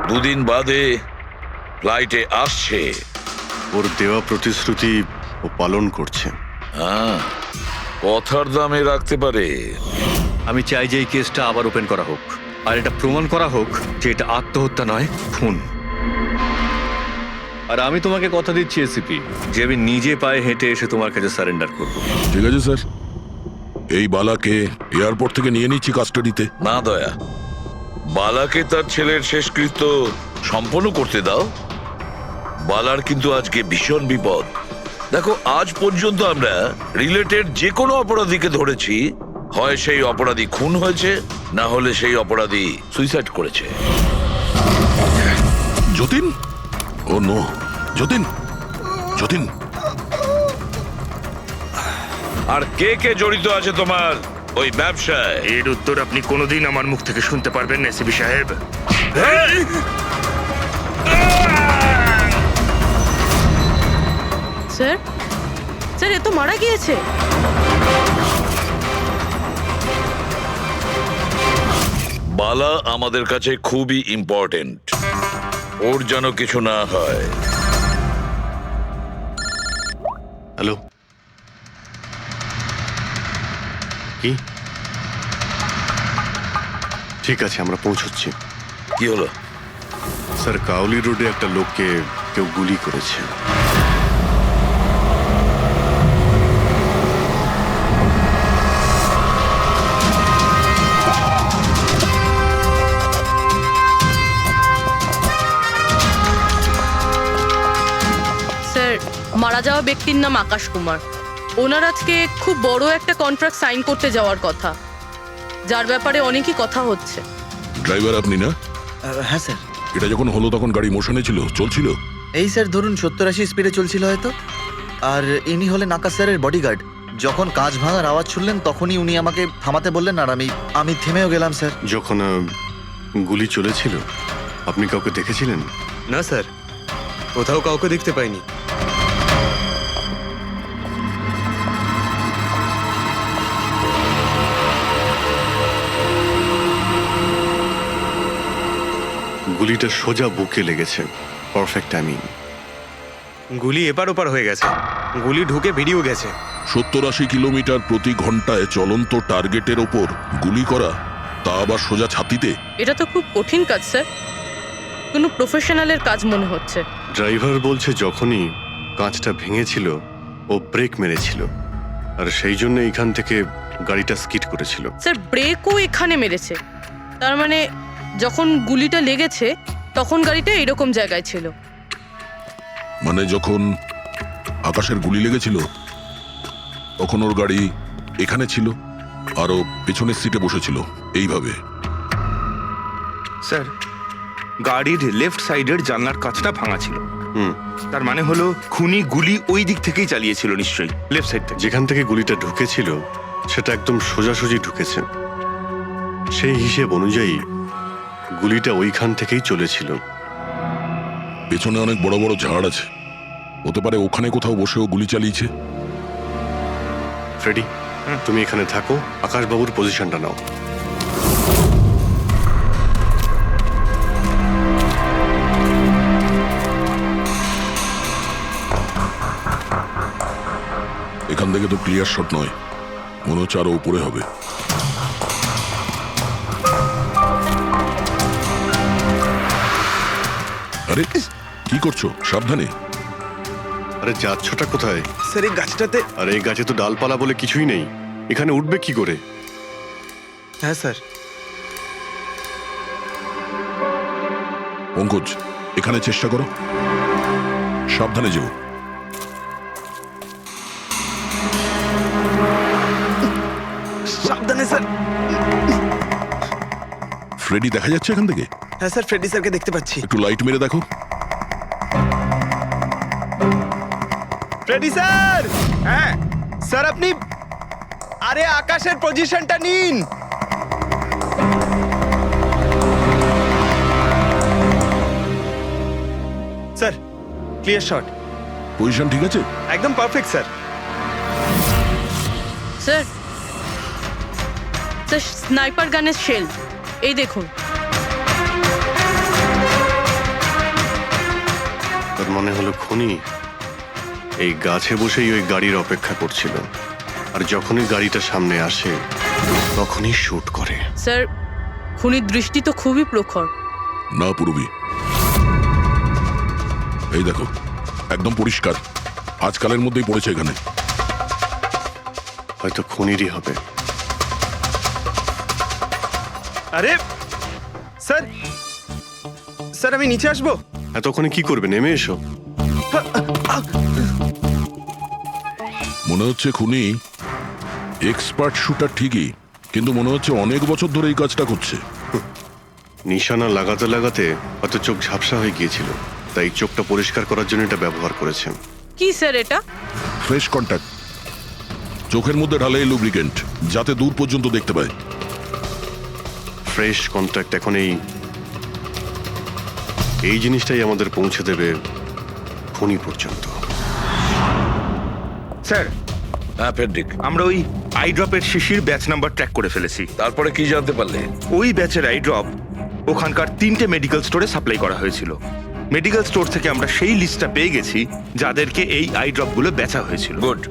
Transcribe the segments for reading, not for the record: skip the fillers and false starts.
দুদিন বাদে ফ্লাইটে আসছে। ওর দেওয়া প্রতিশ্রুতি ও পালন করছে। হ্যাঁ, কথার দামে রাখতে পারে। আমি চাই যে এই কেসটা আবার ওপেন করা হোক, আর এটা প্রমাণ করা হোক যে এটা আত্মহত্যা নয়, খুন। আর আমি তোমাকে কথা দিচ্ছি এসিপি, যে আমি নিজে পায়ে হেঁটে এসে তোমার কাছে সারেন্ডার করব। ঠিক আছে স্যার, এই বালাকে এয়ারপোর্ট থেকে নিয়ে নিচ্ছি কাস্টাডিতে। না দয়া, বালাকে তার ছেলের শেষকৃত্য সম্পন্ন করতে দাও। বালার কিন্তু আজকে ভীষণ বিপদ। দেখো, আজ পর্যন্ত আমরা রিলেটেড যে কোনো অপরাধীকে ধরেছি, হয় সেই অপরাধী খুন হয়েছে, না হলে সেই অপরাধী সুইসাইড করেছে। যতীন, ও নো, যতীন, যতীন। আর কে কে জড়িত আছে তোমার ওই ব্যবসায়? এর উত্তর আপনি কোনোদিন আমার মুখ থেকে শুনতে পারবেন না এসিপি সাহেব। স্যার, স্যার, এ তো মারা গিয়েছে। বালা আমাদের কাছে খুবই ইম্পর্টেন্ট, ওর যেন কিছু না হয়। হ্যালো, কি? ঠিক আছে, আমরা পৌঁছচ্ছি। কি হলো? স্যার, কাউলি রোডে একটা লোককে কেউ গুলি করেছে। স্যার, মারা যাওয়া ব্যক্তির নাম আকাশ কুমার। ওনার আজকে খুব বড় একটা কন্ট্রাক্ট সাইন করতে যাওয়ার কথা, যার ব্যাপারে অনেকই কথা হচ্ছে। ড্রাইভার আপনি না? হ্যাঁ স্যার। এটা যখন হলো তখন গাড়ি মোশনে ছিল, চলছিল? এই স্যার ধরুন 70-80 স্পিডে চলছিল হয়তো। আর ইনি হলেন আকাশ স্যারের বডিগার্ড। যখন কাঁচ ভাঙার আওয়াজ শুনলেন তখনই উনি আমাকে থামাতে বললেন, আর আমি থেমেও গেলাম স্যার। যখন গুলি চলেছিল আপনি কাউকে দেখেছিলেন? না স্যার, কোথাও কাউকে দেখতে পাইনি। গুলিটা সোজা বুকে লেগেছে। Perfect timing. গুলি এপার ওপার হয়ে গেছে, গুলি ঢুকে বেরিয়েও গেছে। 70-80 কিলোমিটার প্রতি ঘন্টায় চলন্ত টার্গেটের ওপর গুলি করা, তা আবার সোজা ছাতিতে। এটা তো খুব কঠিন কাজ স্যার, কোনো প্রফেশনালের কাজ মনে হচ্ছে। ড্রাইভার বলছে যখনই কাঁচটা ভেঙেছিল ও ব্রেক মেরেছিল, আর সেই জন্য এখান থেকে গাড়িটা স্কিড করেছিল। স্যার, ব্রেকও এখানে মেরেছে, তার মানে যখন গুলিটা লেগেছে তখন গাড়িটা এরকম জায়গায় ছিল। মানে যখন আকাশের গুলি লেগেছিল তখন ওর গাড়ি এখানে ছিল, আর ও পেছনের সিটে বসেছিল এইভাবে। স্যার, গাড়ির লেফট সাইডের জানলার কাঁচটা ভাঙা ছিল। তার মানে হলো খুনি গুলি ওই দিক থেকেই চালিয়েছিল, নিশ্চয়ই লেফট সাইড থেকে। যেখান থেকে গুলিটা ঢুকেছিল সেটা একদম সোজাসুজি ঢুকেছে। সেই হিসেব অনুযায়ী গুলিটা ওইখান থেকেই চলেছিল। পেছনে অনেক বড় বড় ঝাড় আছে, হতে পারে ওখানে কোথাও বসেও গুলি চালিয়েছে। ফ্রেডি, তুমি এখানে থাকো, আকাশবাবুর পজিশনটা নাও। এখান থেকে তো ক্লিয়ার শট নয়, মনে হচ্ছে আরো উপরে হবে। আরে কি করছো? সাবধানে। আরে যাচ্ছটা কোথায়? স্যার, এই গাছটাতে। আরে এই গাছে তো ডালপালা বলে কিছুই নেই, এখানে উঠবে কি করে? হ্যাঁ স্যার। পঙ্কজ, এখানে চেষ্টা করো, সাবধানে যেও। সাবধানে স্যার। ফ্রেডি দেখা যাচ্ছে এখান থেকে? হ্যাঁ স্যার, ফ্রেডি স্যারকে দেখতে পাচ্ছি। একটু লাইট মেরে দেখো। Freddie sir! হ্যাঁ স্যার, আপনি আরে আকাশের পজিশনটা নিন। Sir, clear shot. পজিশন ঠিক আছে? একদম perfect sir. Sir, sir, sniper গানের শেল এই দেখুন। হলো খুনি এই গাছে বসেই ওই গাড়ির অপেক্ষা করছিল, আর যখনই গাড়িটা সামনে আসে তখনই শুট করে। স্যার খুনির দৃষ্টি তো খুবই প্রখর। না পূর্বী, এই দেখো একদম পরিষ্কার, আজকালের মধ্যেই পড়েছে এখানে। হয়তো খুনিরই হবে। আরে স্যার, স্যার আমি নিচে আসবো? এতক্ষণে কি করবে, নেমে এসো। মনে হচ্ছে খুনি এক্সপার্ট শুটার ঠিকই, কিন্তু মনে হচ্ছে অনেক বছর ধরে এই কাজটা করছে। নিশানা লাগাতে লাগাতে হয়তো চোখ ঝাপসা হয়ে গিয়েছিল, তাই চোখটা পরিষ্কার করার জন্য এটা ব্যবহার করেছে। কি স্যার এটা? ফ্রেশ কন্ট্যাক্ট, চোখের মধ্যে ঢালে এই লুব্রিকেন্ট যাতে দূর পর্যন্ত দেখতে পায়। ফ্রেশ কন্ট্যাক্ট এখন এই জিনিসটাই আমাদের পৌঁছে দেবে খুনি পর্যন্ত। স্যার, হ্যাঁ পেন্ডিক, আমরা ওই আই ড্রপের শিশির ব্যাচ নাম্বার ট্র্যাক করে ফেলেছি। তারপরে কি জানতে পারলে? ওই ব্যাচের আই ড্রপ ওখানকার 3টে মেডিকেল স্টোরে সাপ্লাই করা হয়েছিল। মেডিকেল স্টোর থেকে আমরা সেই লিস্টটা পেয়ে গেছি যাদেরকে এই আই ড্রপগুলো বেচা হয়েছিল। গুড।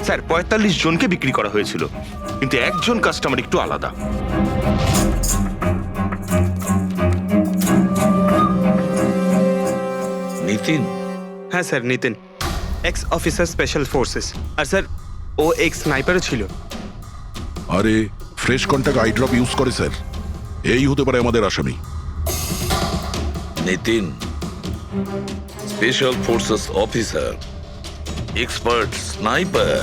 স্যার 45 জনকে বিক্রি করা হয়েছিল, কিন্তু একজন কাস্টমার একটু আলাদা। নিতিন? হ্যাঁ sir, Nitin, ex officer special forces. আর স্যার ও এক্স স্নাইপারও ছিল। আরে fresh contact eye drop use করে স্যার, এই হতে পারে আমাদের আসামি। Nitin special forces officer, expert sniper,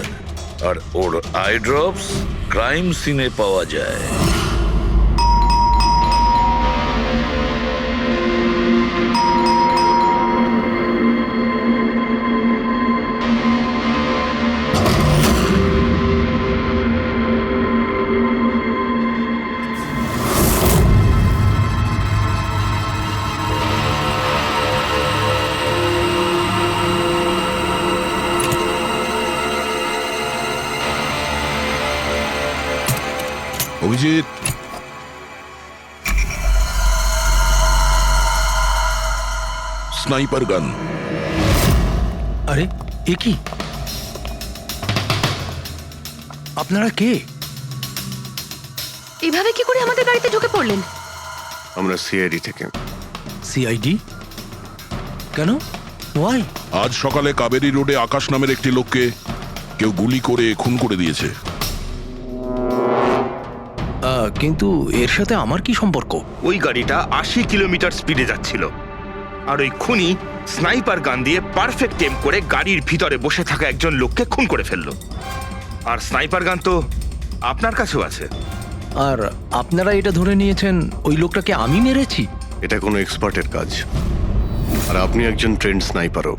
আর ওর আই ড্রপস ক্রাইম সিনে পাওয়া যায়। অভিজিৎ, স্নাইপার গান। আরে এ কি? আপনারা কে? এভাবে কি করে আমাদের বাড়িতে ঢুকে পড়লেন? আমরা সিআইডি থেকে। সিআইডি? কেন? ওয়াই? আজ সকালে কাবেরী রোডে আকাশ নামের একটি লোককে কেউ গুলি করে খুন করে দিয়েছে। কিন্তু এর সাথে আমার কি সম্পর্ক? ওই গাড়িটা 80 কিলোমিটার স্পিডে যাচ্ছিল, আর ওই খুনি স্নাইপার গান দিয়ে পারফেক্ট এম করে গাড়ির ভিতরে বসে থাকা একজন লোককে খুন করে ফেললো। আর স্নাইপার গান তো আপনার কাছেও আছে। আর আপনারা এটা ধরে নিয়েছেন ওই লোকটাকে আমি মেরেছি? এটা কোনো এক্সপার্টের কাজ, আর আপনি একজন ট্রেন্ড স্নাইপারও।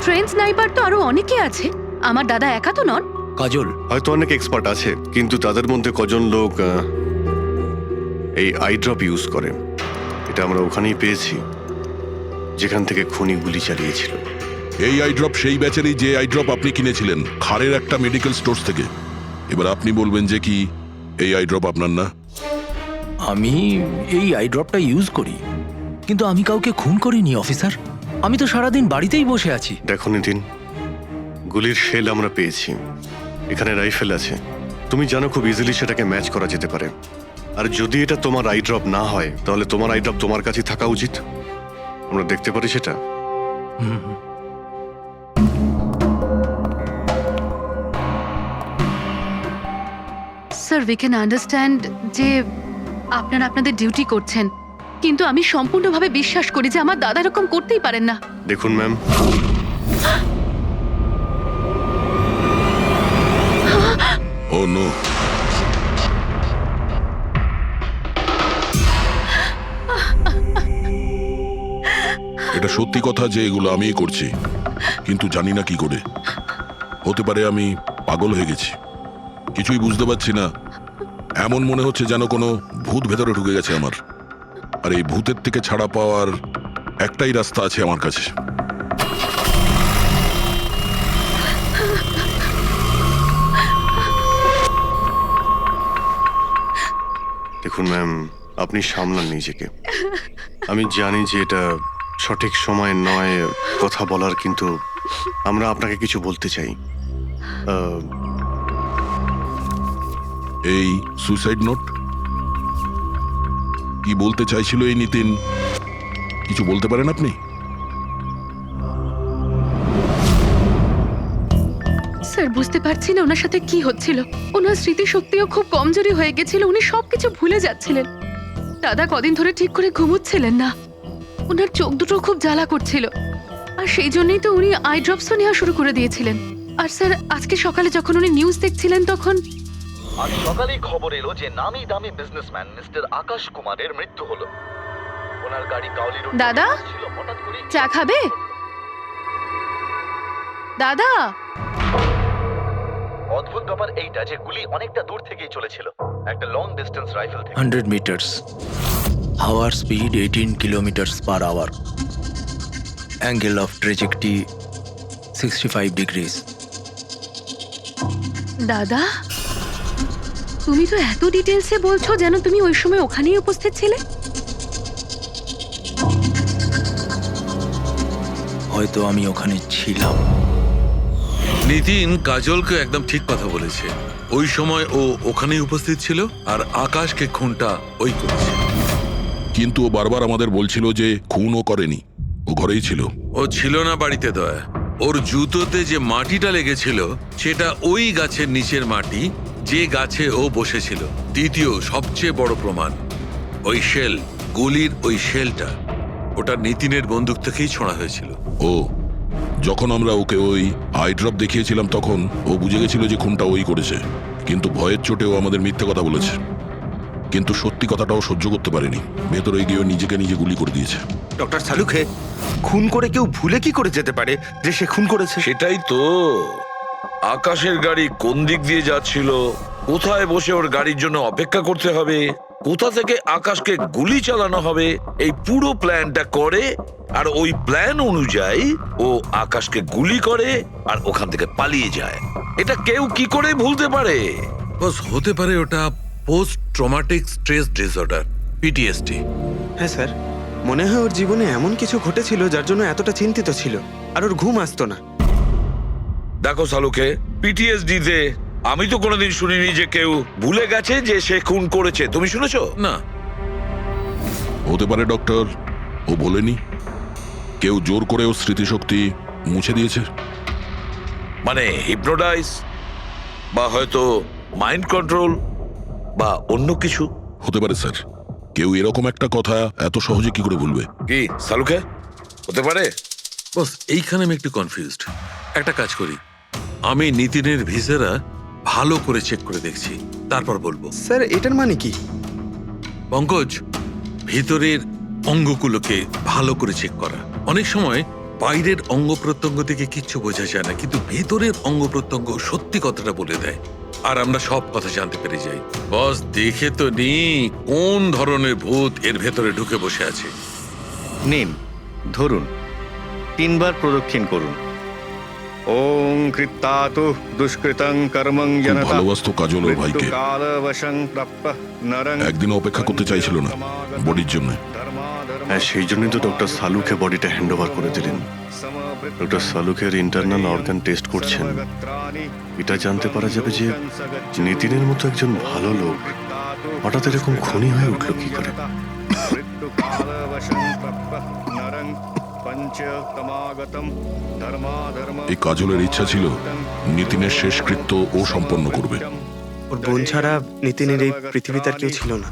ট্রেন স্নাইপার তো আরো অনেকে আছে, আমার দাদা একা তো নন। কাজল, হয়তো অনেক এক্সপার্ট আছে, কিন্তু তাদের মধ্যে কজন লোক এই আই ড্রপ ইউজ করে এটা আমরা ওখানেই পেয়েছি যেখান থেকে খুনি গুলি চালিয়েছিল। এই আই ড্রপ সেই ব্যাচেরই যে আই ড্রপ আপনি কিনেছিলেন খারের একটা মেডিকেল স্টোর থেকে। এবার আপনি বলবেন যে কি এই আই ড্রপ আপনার না? আমি এই আই ড্রপটা ইউজ করি, কিন্তু আমি কাউকে খুন করিনি অফিসার। আমি তো সারাদিন বাড়িতেই বসে আছি। দেখো নিতিন, গুলির শেল আমরা পেয়েছি, এখানে রাইফেল আছে, তুমি জানো খুব ইজিলি সেটাকে ম্যাচ করা যেতে পারে। আর যদি এটা তোমার আই ড্রপ না হয় তাহলে তোমার আই ড্রপ তোমার কাছে থাকা উচিত, আমরা দেখতে পারি সেটা। স্যার উই ক্যান আন্ডারস্ট্যান্ড যে আপনারা আপনাদের ডিউটি করছেন, কিন্তু আমি সম্পূর্ণভাবে বিশ্বাস করি যে আমার দাদা এরকম করতেই পারেন না। দেখুন ম্যাম, ও নো, এটা সত্যি কথা যে এগুলো আমিই করছি, কিন্তু জানি না কি করে। হতে পারে আমি পাগল হয়ে গেছি, কিছুই বুঝতে পারছি না। এমন মনে হচ্ছে যেন কোনো ভূত ভেতরে ঢুকে গেছে আমার, আর এই ভূতের থেকে ছাড়া পাওয়ার একটাই রাস্তা আছে আমার কাছে। দেখুন ম্যাম, আপনি সামলান নিজেকে। আমি জানি যে এটা সঠিক সময় নয় কথা বলার, কিন্তু আমরা আপনাকে কিছু বলতে চাই। এই সুইসাইড নোট কি বলতে চাইছিল এই নিতিন? কিছু বলতে পারেন আপনি? স্যার বুঝতে পারছি না ওনার সাথে কি হচ্ছিল। ওনার স্মৃতিশক্তিও খুব কমজোরি হয়ে গেছিল, উনি সবকিছু ভুলে যাচ্ছিলেন। দাদা কদিন ধরে ঠিক করে ঘুমোচ্ছিলেন না, ওনার চোখ দুটো খুব জ্বালা করছিল, আর সেই জন্যই তো উনি আই ড্রপসও নেওয়া শুরু করে দিয়েছিলেন। আর স্যার আজকে সকালে যখন উনি নিউজ দেখছিলেন তখন আজ সকালেই খবর এলো যে নামি দামি বিজনেসম্যান মিস্টার আকাশ কুমারের মৃত্যু হলো। ওনার গাড়ি কাউলি রোড দাদা ছিল, হঠাৎ করে চা খাবে? দাদা অদ্ভুত ব্যাপার এইটা যে গুলি অনেকটা দূর থেকেই চলেছিল, একটা লং ডিস্টেন্স রাইফেল থেকে। 100 meters. Hour speed 18 kilometers per hour. Angle of trajectory 65 degrees. দাদা তুমি তো এত ডিটেলসে বলছো যেন তুমি ওই সময় ওখানেই উপস্থিত ছিলে। হয়তো আমি ওখানে ছিলাম। নিতিন কাজলকে একদম ঠিক কথা বলেছে। ওই সময় ও ওখানেই উপস্থিত ছিল আর আকাশকে খুনটা ওই করেছে। কিন্তু ও বারবার আমাদের বলছিল যে খুনও করেনি, ও ঘরেই ছিল। ও ছিল না বাড়িতে দয়া। ওর জুতোতে যে মাটিটা লেগেছিল সেটা ওই গাছের নিচের মাটি যে গাছে ও বসেছিল। দ্বিতীয় সবচেয়ে বড় প্রমাণ, ওই শেল, গুলির ওই শেলটা ওটা নিতিনের বন্দুক থেকেই ছোঁড়া হয়েছিল। ও যখন আমরা ওকে ওই আই ড্রপ দেখিয়েছিলাম তখন ও বুঝে গেছিল যে খুনটা ওই করেছে, কিন্তু ভয়ের চোটে ও আমাদের মিথ্যে কথা বলেছে। কিন্তু সত্যি কথাটাও সহ্য করতে পারেনি, ভেতরে গিয়ে নিজেকে নিজে গুলি করে দিয়েছে। ডক্টর সালুখে, খুন করে কেউ ভুলে কি করে যেতে পারে যে সে খুন করেছে? সেটাই তো। আকাশের গাড়ি কোন দিক দিয়ে যাচ্ছিল, কোথায় বসে ওর গাড়ির জন্য অপেক্ষা করতে হবে, কোথা থেকে আকাশকে গুলি চালানো হবে, এই পুরো প্ল্যানটা করে আর ওই প্ল্যান অনুযায়ী ও আকাশকে গুলি করে আর ওখান থেকে পালিয়ে যায়। এটা কেউ কি করে ভুলতে পারে? বস হতে পারে ওটা post traumatic stress disorder, PTSD. হ্যাঁ স্যার, মনে হয় ওর জীবনে এমন কিছু ঘটেছিল যার জন্য এতটা চিন্তিত ছিল, আর ওর ঘুম আসতো না। দেখো সালুকে, পিটিএসডি তে আমি তো কোনোদিন শুনিনি যে কেউ ভুলে গেছে যে সে খুন করেছে। তুমি শুনেছো? না। হতে পারে ডক্টর, ও বলেনি, কেউ জোর করে ওর স্মৃতিশক্তি মুছে দিয়েছে। মানে হিপনোটাইজ, বা হয়তো মাইন্ড কন্ট্রোল, বা অন্য কিছু। হতে পারে স্যার, কেউ এরকম একটা কথা এত সহজে কি করে ভুলবে? কি সালুকে, হতে পারে? বস এইখানে আমি একটু কনফিউজড। একটা কাজ করি, আমি নিতিনের ভিসারা ভালো করে চেক করে দেখছি, তারপর বলবো। স্যার এটার মানে কি? পঙ্কজ, ভিতরের অঙ্গগুলোকে ভালো করে চেক করা। অনেক সময় বাইরের অঙ্গ প্রত্যঙ্গ থেকে কিচ্ছু বোঝা যায় না, কিন্তু ভেতরের অঙ্গ প্রত্যঙ্গ সত্যি কথাটা বলে দেয়, আর আমরা সব কথা জানতে পেরে যাই। বস দেখে তো নি কোন ধরনের ভূত এর ভেতরে ঢুকে বসে আছে। নিন, ধরুন, 3 বার প্রদক্ষিণ করুন। ওং কৃত্তাতু দুষ্কৃতং কর্মং জনতা। ভালোবাসতো কাজল ওর ভাইকে। মৃত্যুকালবশং প্রাপ্যঃ নরং। একদিনও অপেক্ষা করতে চাইছিল না বডির জন্য। হ্যাঁ, সেই জন্যই তো ডক্টর সালুকে বডিটা হ্যান্ড ওভার করে দিলেন। ডক্টর সালুকের ইন্টারনাল অর্গান টেস্ট করছেন, এটা জানতে পারা যাবে যে নিতিনের মতো একজন ভালো লোক হঠাৎ এরকম খুনি হয়ে উঠলো কি করে। এই কাজলের ইচ্ছা ছিল নিতিনের শেষকৃত্য ও সম্পন্ন করবে। ওর বোন ছাড়া নিতিনের এই পৃথিবীতে আর কেউ ছিল না।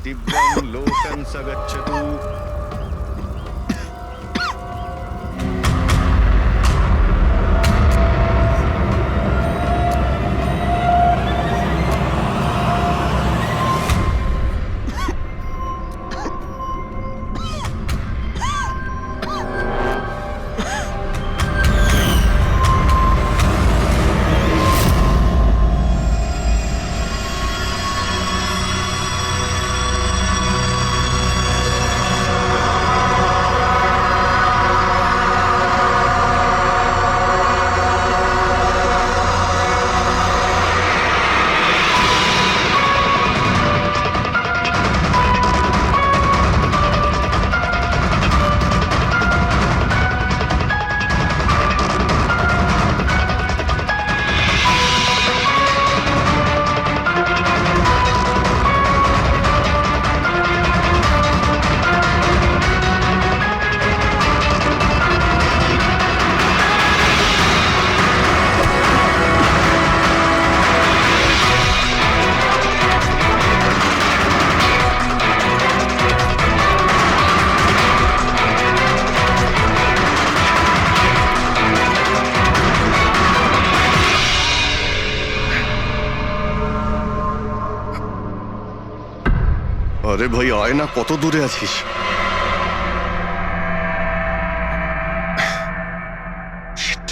আরে ভাই আয় না, কত দূরে আছিস? Shit.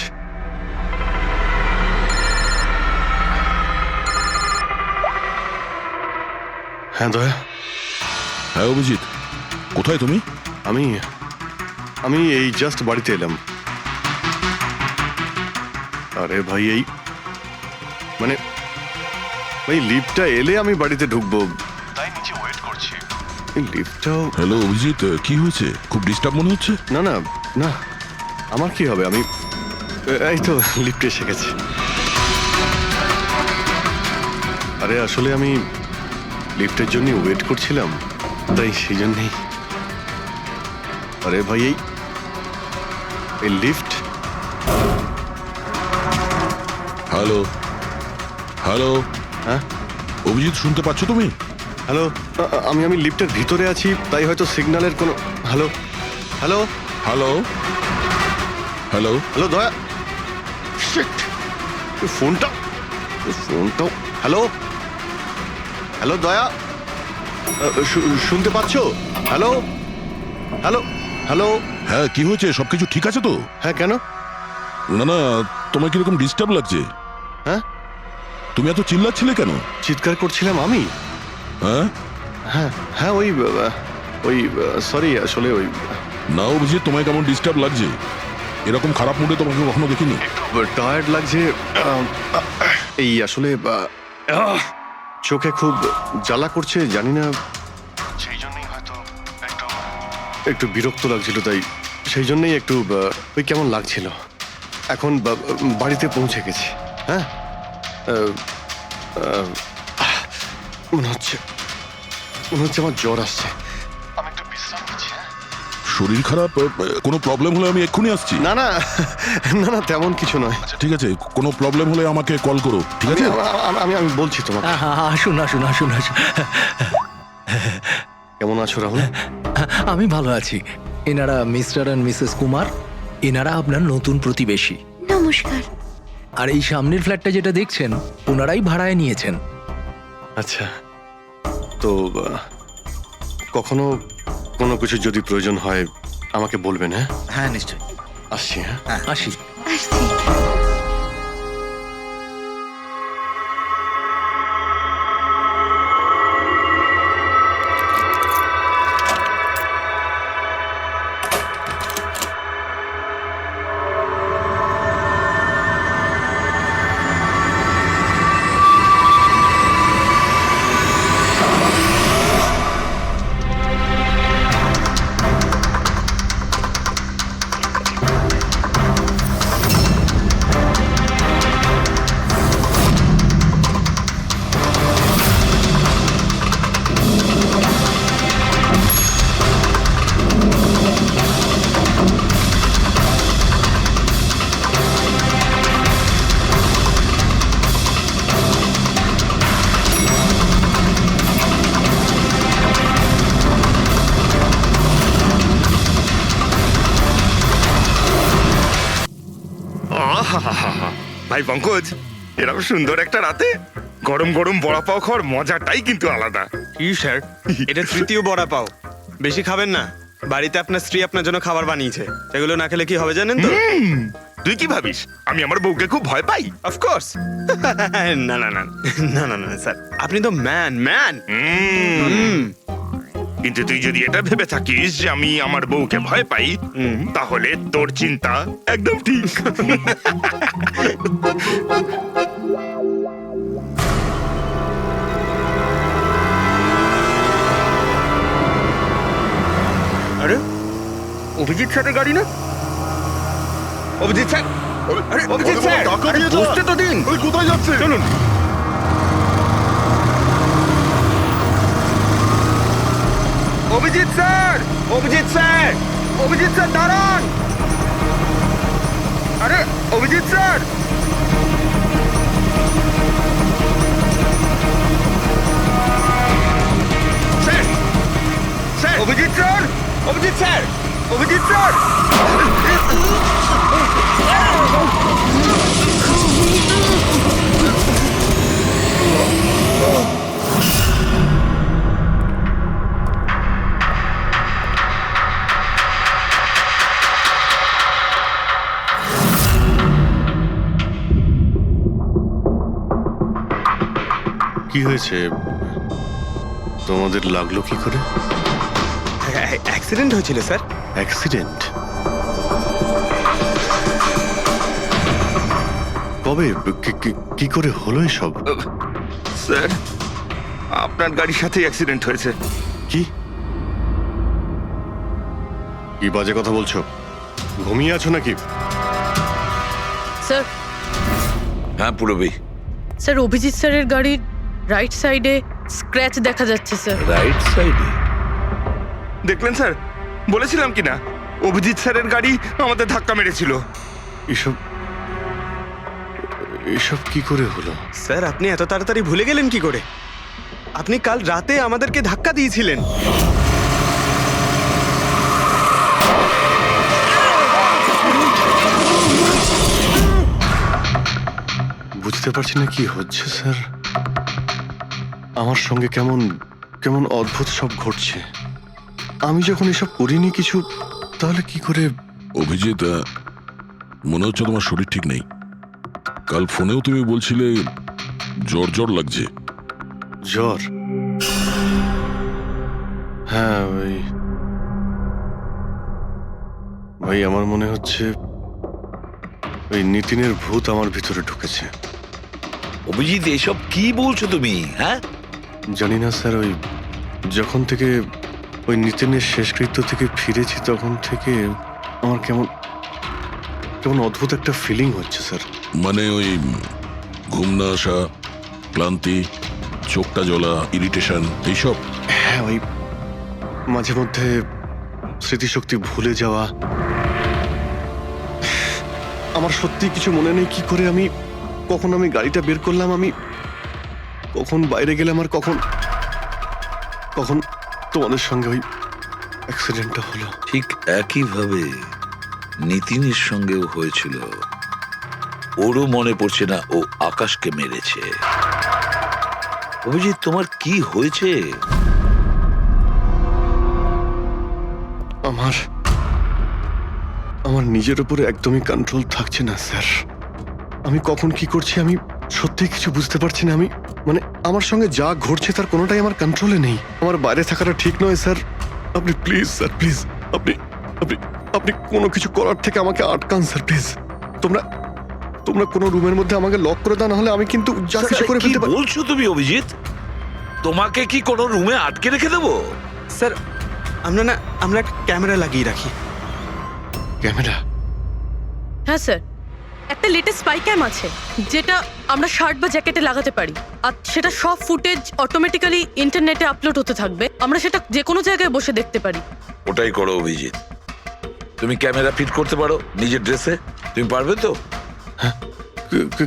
হ্যাঁ দয়া, হ্যাঁ অভিজিৎ, কোথায় তুমি? আমি আমি এই জাস্ট বাড়িতে এলাম। আরে ভাই এই মানে ভাই লিফটটা এলে আমি বাড়িতে ঢুকবো, তাই নিচে ওয়েট করছি। এই লিফটটাও হ্যালো অভিজিৎ, কি হয়েছে? খুব ডিস্টার্ব মনে হচ্ছে। না না না, আমার কি হবে, আমি এই তো লিফটে এসে গেছি। আরে আসলে আমি লিফটের জন্য ওয়েট করছিলাম, তাই সেই জন্যেই। আরে ভাই এই লিফট। হ্যালো হ্যালো, হ্যাঁ অভিজিৎ শুনতে পাচ্ছ তুমি? হ্যালো, আমি লিফটের ভিতরে আছি, তাই হয়তো সিগন্যালের কোনো। Hello hello hello hello, hello দয়া, শিট, ফোনটা ফোনটাও। হ্যালো হ্যালো দয়া, শুনতে পাচ্ছো? Hello hello hello. হ্যাঁ কি হয়েছে? সবকিছু ঠিক আছে তো? হ্যাঁ কেন? না না, তোমার কিরকম ডিস্টার্ব লাগছে? হ্যাঁ তুমি এত চিল্লাচ্ছিলে কেন? চিৎকার করছিলাম আমি? হ্যাঁ হ্যাঁ হ্যাঁ ওই সরি, আসলে ওই না অভিজিৎ, তোমায় কেমন ডিস্টার্ব লাগছে? এরকম খারাপ মুডে তোমাকে কখনো দেখিনি। টায়ার্ড লাগছে, এই আসলে চোখে খুব জ্বালা করছে, জানি না, সেই জন্যই হয়তো একটু বিরক্ত লাগছিল, তাই সেই জন্যই একটু ওই কেমন লাগছিল। এখন বাড়িতে পৌঁছে গেছি। হ্যাঁ মনে হচ্ছে আমার জ্বর আসছে, আমি একটু বিশ্রাম নিচ্ছি। শরীর খারাপ? কোনো প্রবলেম হলে আমি এক্ষুনি আসছি। না না না না, তেমন কিছু নয়। ঠিক আছে, কোনো প্রবলেম হলে আমাকে কল করো, ঠিক আছে? আমি আমি বলছি তোমাকে। আসুন আসুন আসুন আসুন। কেমন আছো রাহুল? আমি ভালো আছি। এনারা মিস্টার অ্যান্ড মিসেস কুমার, এনারা আপনার নতুন প্রতিবেশী। নমস্কার। আর এই সামনের ফ্ল্যাটটা যেটা দেখছেন, ওনারাই ভাড়ায় নিয়েছেন। আচ্ছা, তো কখনো কোনো কিছু যদি প্রয়োজন হয় আমাকে বলবেন। হ্যাঁ হ্যাঁ নিশ্চয়ই। আসছি। হ্যাঁ আসি। আসছি। ভাই পঙ্কজ, এরকম সুন্দর একটা রাতে গরম গরম বড়া পাও খাওয়ার মজাটাই কিন্তু আলাদা। কি স্যার, এটা তৃতীয় বড়া পাও, বেশি খাবেন না। বাড়িতে আপনার স্ত্রী আপনার জন্য খাবার বানিয়েছে, এগুলো না খেলে কি হবে জানেন তো? তুই কি ভাবিস আমি আমার বউকে খুব ভয় পাই? অফকোর্স। না না না না না না স্যার, আপনি তো ম্যান। কিন্তু তুই যদি এটা ভেবে থাকিস যে আমি আমার বউকে ভয় পাই, তাহলে তোর চিন্তা একদম ঠিক। আরে অভিজিৎ স্যারের গাড়ি না? অভিজিৎ স্যার, আরে অভিজিৎ স্যার, আরে বসতে তো দিন। কোথায় যাচ্ছে? চলুন। Abhijit sir, Abhijit sir, Abhijit sir দাঁড়ান। আরে Abhijit sir, sir, sir, Abhijit sir, Abhijit sir, Abhijit sir. কি হয়েছে তোমাদের লাগলো কি করে? অ্যাক্সিডেন্ট হয়েছিল স্যার। অ্যাক্সিডেন্ট? কবে? কি করে হলো এসব? স্যার, আপনার গাড়ির সাথেই অ্যাক্সিডেন্ট হয়েছে। কি কি বাজে কথা বলছো? ঘুমিয়ে আছো নাকি? স্যার হ্যাঁ পুরবি, স্যার অভিজিৎ স্যারের গাড়ির রাইট সাইডে স্ক্র্যাচ দেখা যাচ্ছে স্যার। রাইট সাইডে? দেখলেন স্যার, বলেছিলাম কি না অভিজিৎ স্যারের গাড়ি আমাদের ধাক্কা মেরেছিল। এসব এসব কি করে হলো? স্যার আপনি এত তাড়াতাড়ি ভুলে গেলেন কি করে? আপনি কাল রাতে আমাদেরকে ধাক্কা দিয়েছিলেন। বুঝতে পারছি না কি হচ্ছে স্যার। আমার সঙ্গে কেমন কেমন অদ্ভুত সব ঘটছে। আমি যখন এসব করিনি কিছু, তাহলে কি করে? অভিজিৎ, মনে হচ্ছে তোমার শরীর ঠিক নেই। কাল ফোনেও তুমি বলছিলে জ্বর জ্বর লাগছে। জ্বর? হ্যাঁ ভাই আমার মনে হচ্ছে ওই নিতিনের ভূত আমার ভিতরে ঢুকেছে। অভিজিৎ এসব কি বলছো তুমি? হ্যাঁ জানি না স্যার, ওই যখন থেকে ওই নিতিনের শেষকৃত্য থেকে ফিরেছি তখন থেকে আমার কেমন কেমন অদ্ভুত একটা ফিলিং হচ্ছে স্যার। মানে ওই ঘুম না আসা, ক্লান্তি, চোখটা জ্বলা, ইরিটেশন, এইসব? হ্যাঁ, ওই মাঝে মধ্যে স্মৃতিশক্তি ভুলে যাওয়া। আমার সত্যি কিছু মনে নেই কি করে আমি কখন আমি গাড়িটা বের করলাম, আমি কখন বাইরে গেলাম, আর কখন কখন তোমাদের সঙ্গে ওই অ্যাক্সিডেন্টটা হলো। ঠিক একইভাবে নিতিনের সঙ্গেও হয়েছিল। ওরও মনে পড়ছে না ও আকাশকে মেরেছে। অভিজিৎ তোমার কি হয়েছে? আমার নিজের উপরে একদমই কন্ট্রোল থাকছে না স্যার। আমি কখন কি করছি আমি সত্যি কিছু বুঝতে পারছি না। আমি মানে আমার সঙ্গে যা ঘটছে তার কোনোটাই আমার কন্ট্রোলে নেই। আমার বাইরে থাকাটা ঠিক নয় স্যার। আপনি প্লিজ স্যার, প্লিজ আপনি আপনি আপনি কোনো কিছু করার থেকে আমাকে আটকান স্যার, প্লিজ। তোমরা তোমরা কোনো রুমের মধ্যে আমাকে লক করে দাও, না হলে আমি কিন্তু যা কিছু করে কি ফেলতে পারি। বলছো তুমি অভিজিৎ? তোমাকে কি কোনো রুমে আটকে রেখে দেবো? স্যার আমরা একটা ক্যামেরা লাগিয়ে রাখি। ক্যামেরা? হ্যাঁ স্যার, একটা লেটেস্ট স্পাই ক্যাম আছে যেটা আমরা শার্ট বা জ্যাকেটে লাগাতে পারি, আর সেটা সব ফুটেজ অটোমেটিক্যালি ইন্টারনেটে আপলোড হতে থাকবে। আমরা সেটা যে কোনো জায়গায় বসে দেখতে পারি। ওটাই করো অভিজিৎ। তুমি ক্যামেরা ফিট করতে পারো নিজের ড্রেসে? তুমি পারবে তো?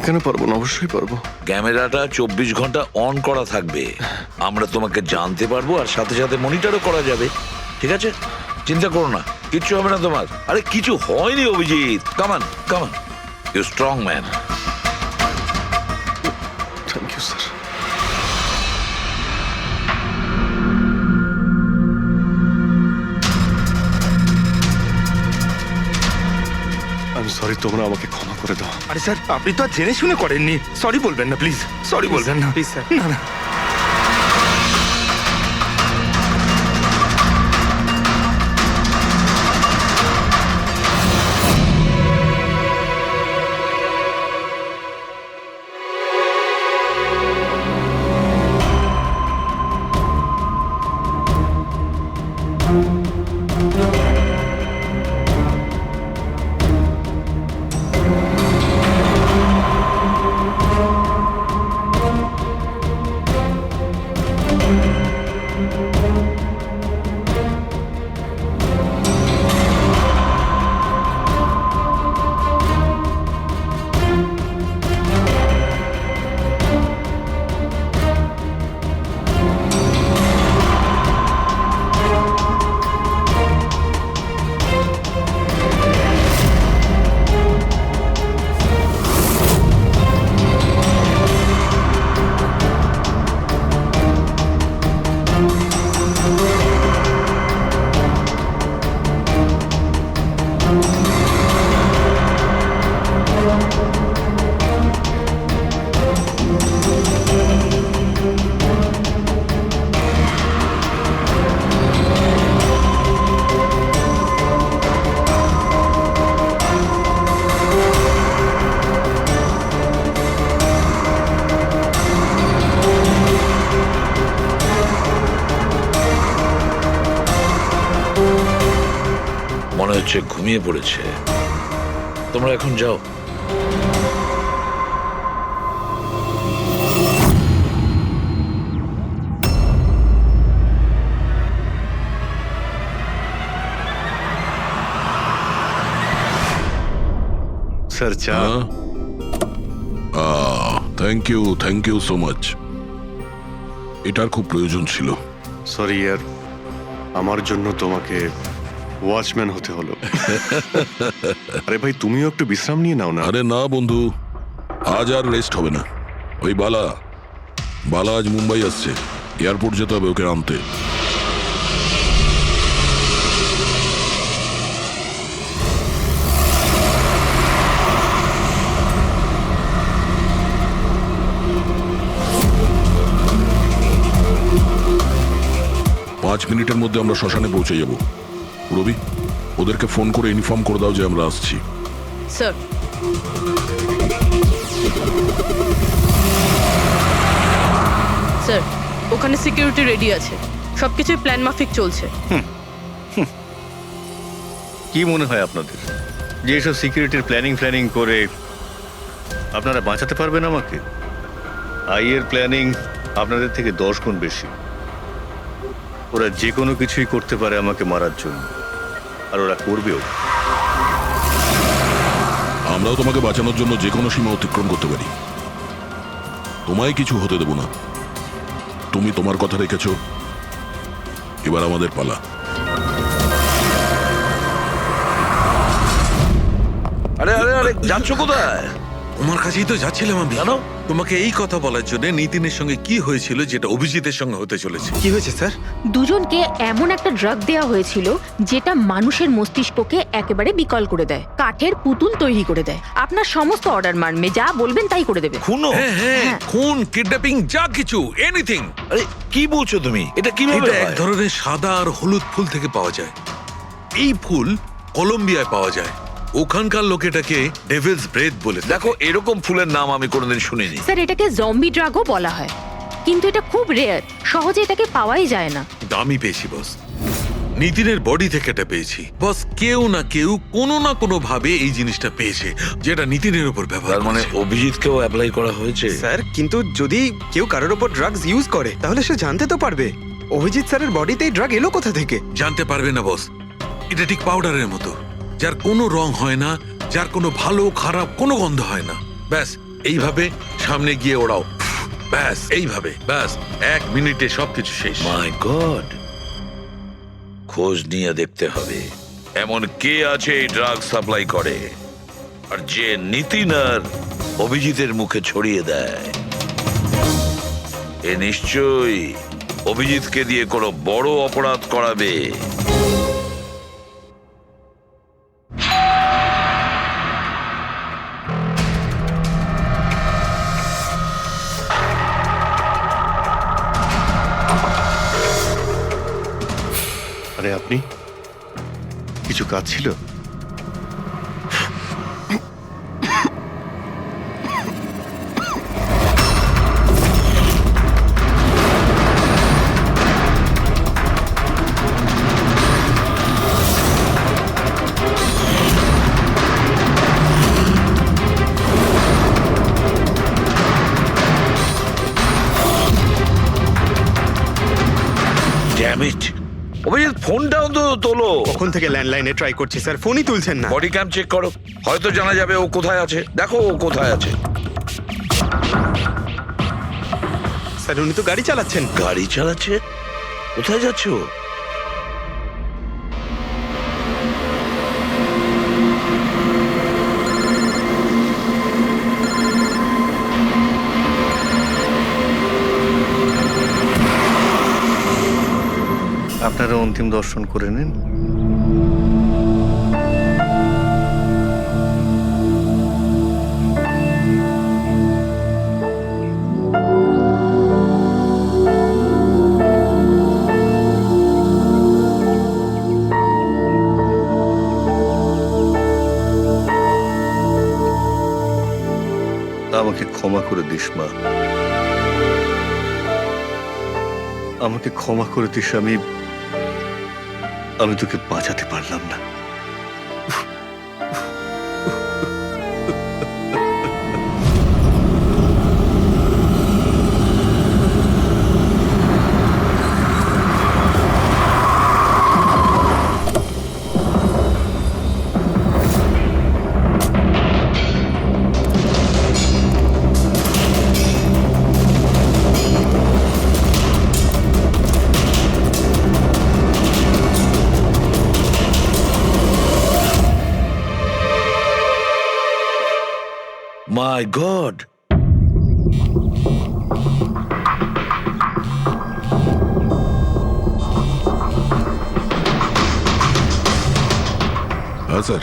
কেন পারবো না, অবশ্যই পারবো। ক্যামেরাটা 24 ঘন্টা অন করা থাকবে। আমরা তোমাকে জানতে পারবো, আর সাথে সাথে মনিটরও করা যাবে। ঠিক আছে, চিন্তা করো না, কিচ্ছু হবে না তোমার। আরে কিছু হয়নি Abhijit. Come on come on, you strong man. Thank you sir. আমি সরি, তোমরা আমাকে ক্ষমা করে দাও। আরে স্যার, আপনি তো আর জেনে শুনে করেননি। সরি বলবেন না প্লিজ, সরি বলবেন না প্লিজ স্যার। না না। মনে হচ্ছে ঘুমিয়ে পড়েছে। তোমরা এখন যাও। স্যার চা। Thank you so much. এটার খুব প্রয়োজন ছিল। সরি ইয়ার, আমার জন্য তোমাকে ওয়াচম্যান হতে হলো। আরে ভাই, তুমিও একটু বিশ্রাম নিয়ে নাও না। আরে না বন্ধু, আজ আর রেস্ট হবে না। ওই বালা আজ মুম্বাই আসছে, এয়ারপোর্ট যেতে হবে ওকে আনতে। 5 মিনিটের মধ্যে আমরা শ্মশানে পৌঁছে যাব। রবি, ওদেরকে ফোন করে ইনফর্ম করে দাও যে আমরা আসছি। স্যার। স্যার, ওখানে সিকিউরিটি রেডি আছে, সবকিছু প্ল্যান মাফিক চলছে। কি মনে হয় আপনাদের যে এসব সিকিউরিটির প্ল্যানিং করে আপনারা বাঁচাতে পারবেন আমাকে? আইয়ের প্ল্যানিং আপনাদের থেকে 10 গুণ বেশি। ওরা যে কোনো কিছুই করতে পারে আমাকে মারার জন্য, আর ওরা করবেও। আমরাও তোমাকে বাঁচানোর জন্য যে কোনো সীমা অতিক্রম করতে পারি। তোমায় কিছু হতে দেব না। তুমি তোমার কথা রেখেছ, এবার আমাদের পালা। আরে আরে আরে, যাচ্ছ কোথায়? তোমার কাছেই তো যাচ্ছিলাম আমি। জানো তোমাকে এই কথা বলার জন্য নিতিনের সঙ্গে কি হয়েছিল যেটা অভিজিতের সঙ্গে হতে চলেছে। কি হয়েছে স্যার? দুজনকে এমন একটা ড্রাগ দেওয়া হয়েছিল যেটা মানুষের মস্তিষ্ককে একেবারে বিকল করে দেয়, কাঠের পুতুল তৈরি করে দেয়। আপনার সমস্ত অর্ডার মানবে, যা বলবেন তাই করে দেবে। খুনো? হ্যাঁ, খুন, কিডন্যাপিং, যা কিছু, এনিথিং। আরে কি বলছো তুমি? এটা কিভাবে এটা এক হয়? ধরনের সাদা আর হলুদ ফুল থেকে পাওয়া যায়। এই ফুল কলম্বিয়ায় পাওয়া যায়। ওখানকার লোক এটাকে ডেভিলস ব্রেথ বলে। দেখো, এরকম ফুলের নাম আমি কোনোদিন শুনিনি। স্যার, এটাকে জম্বি ড্রাগও বলা হয়, কিন্তু এটা খুব রেয়ার, সহজে এটাকে পাওয়াই যায় না। দামি পেয়েছি বস, নিতিনের বডি থেকে এটা পেয়েছি বস। কেউ না কেউ কোনো না কোনো ভাবে এই জিনিসটা পেয়েছে যেটা নিতিনের উপর ব্যবহার। তার মানে অভিজিৎকেও অ্যাপ্লাই করা হয়েছে? স্যার, কিন্তু যদি কেউ কারোর ওপর ড্রাগস ইউজ করে তাহলে সে জানতে তো পারবে অভিজিৎ স্যারের বডিতে এই ড্রাগ এলো কোথা থেকে। জানতে পারবে না বস। এটা ঠিক পাউডারের মতো, যার কোনো রং হয় না, যার কোনো ভালো খারাপ কোনো গন্ধ হয় না। ব্যাস এইভাবে সামনে গিয়ে ওড়াও, ব্যাস এইভাবে, ব্যাস 1 মিনিটে সবকিছু শেষ। মাই গড, খোঁজ নিয়ে দেখতে হবে এমন কে আছে এই ড্রাগ সাপ্লাই করে, আর যে নিতিন আর অভিজিতের মুখে ছড়িয়ে দেয়। এ নিশ্চয়ই অভিজিৎকে দিয়ে কোনো বড় অপরাধ করাবে। আরে আপনি, কিছু কাজ ছিল? ড্যাম ইট, অভিজিৎ ফোনটাও তো তোলো। কখন থেকে ল্যান্ডলাইনে ট্রাই করছি স্যার, ফোনই তুলছেন না। বডি ক্যাম চেক করো, হয়তো জানা যাবে ও কোথায় আছে। দেখো ও কোথায় আছে। স্যার, উনি তো গাড়ি চালাচ্ছেন। গাড়ি চালাচ্ছে? কোথায় যাচ্ছে ও? আপনারা অন্তিম দর্শন করে নিন। আমাকে ক্ষমা করে দিস মা, আমাকে ক্ষমা করে দিস। আমি তোকে বাঁচাতে পারলাম না। মাই গড! হ্যাঁ স্যার।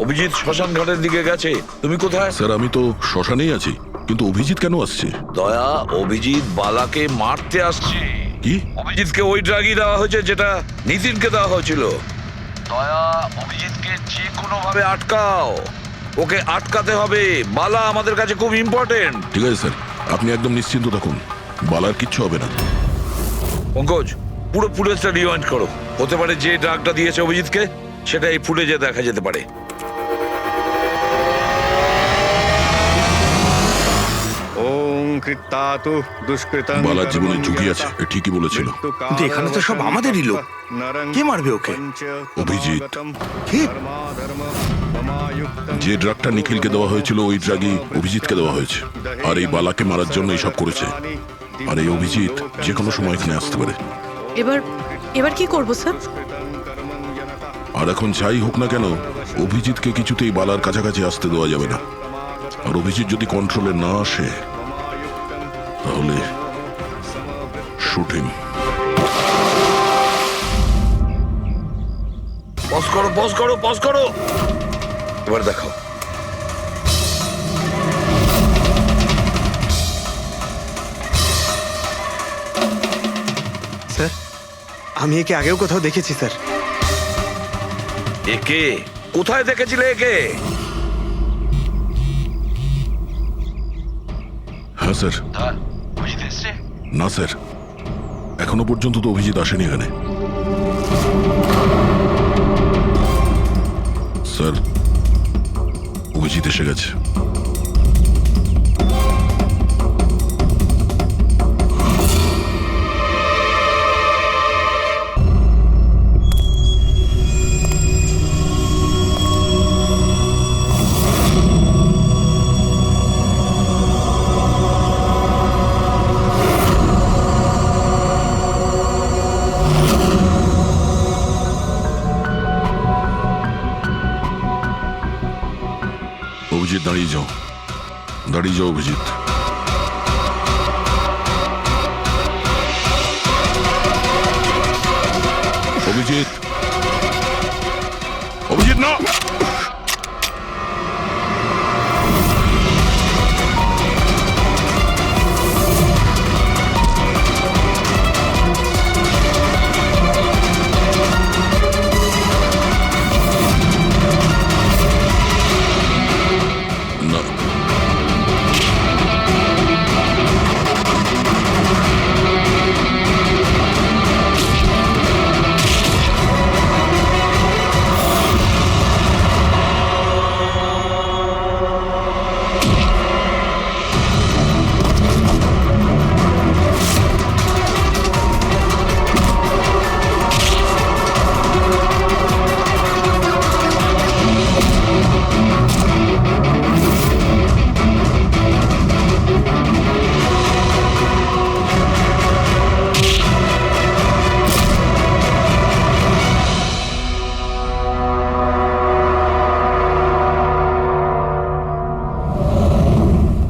অভিজিৎ শ্মশান ঘাটের দিকে গেছে। তুমি কোথায়? স্যার আমি তো শ্মশানেই আছি, কিন্তু অভিজিৎ কেন আসছে? দয়া, অভিজিৎ বালাকে মারতে আসছে। কি? অভিজিৎকে ওই ড্রাগই দেওয়া হয়েছে যেটা নিতিনকে দেওয়া হয়েছিল। দয়া, অভিজিৎকে যে কোনো ভাবে আটকাও। ওকে আটকাতে হবে। বালা আমাদের কাছে খুব ইম্পর্টেন্ট। ঠিক আছে স্যার, আপনি একদম নিশ্চিন্ত থাকুন, বালার কিচ্ছু হবে না। পঙ্কজ, পুরো ফুটেজটা রিওয়াইন্ড করো। হতে পারে যে ড্রাগটা দিয়েছে অভিজিৎকে সেটা এই ফুটেজে দেখা যেতে পারে। ওং কৃত্তাতু দুষ্কৃতং বালার জীবনে ঝুঁকি আছে, এ ঠিকই বলেছিল। কিন্তু এখানে তো সব আমাদেরই লোক। কে মারবে ওকে? অভিজিৎ। কি? যে ড্রাগটা নিখিলকে দেওয়া হয়েছিল ওই ড্রাগই অভিজিৎকে দেওয়া হয়েছে, আর এই বালাকে মারার জন্য এইসব করেছে। আর এই অভিজিৎ যে কোনো সময় এখানে আসতে পারে। এবার কি করব স্যার? আর এখন যাই হোক না কেন, অভিজিৎকে কিছুতেই বালার কাছাকাছি আসতে দেওয়া যাবে না। আর অভিজিৎ যদি কন্ট্রোলে না আসে তাহলে শুট হিম। পজ করো, পজ করো, পজ করো। এবার দেখাও। স্যার, আমি একে আগেও কোথাও দেখেছি স্যার। একে কোথায় দেখেছিলে একে? হ্যাঁ স্যার। না স্যার, এখনো পর্যন্ত তো অভিজিৎ আসেনি এখানে। স্যার, অভিজিৎ এসে গেছে। অভিজিৎ দাঁড়িয়ে যাও, দাঁড়িয়ে যাও অভিজিৎ। অভিজিৎ, অভিজিৎ না! না।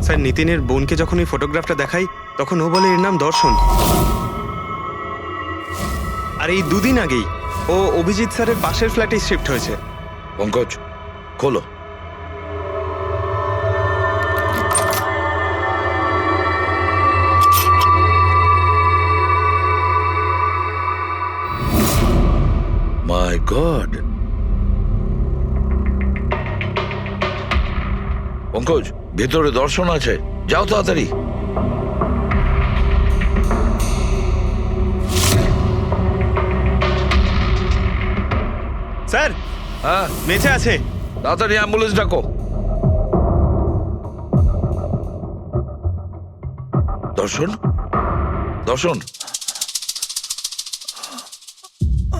স্যার, নিতিনের বোনকে যখন এই ফটোগ্রাফটা দেখাই তখন ও বলে এর নাম দর্শন। আর এই দুদিন আগেই ও অভিজিৎ স্যারের পাশের ফ্ল্যাটে শিফট হয়েছে। পঙ্কজ, খোলো। মাই গড! পঙ্কজ, ভেতরে দর্শন আছে, যাও তাড়াতাড়ি। স্যার, হ্যাঁ, বেঁচে আছে। তাড়াতাড়ি অ্যাম্বুলেন্স ডাকো। দর্শন, দর্শন,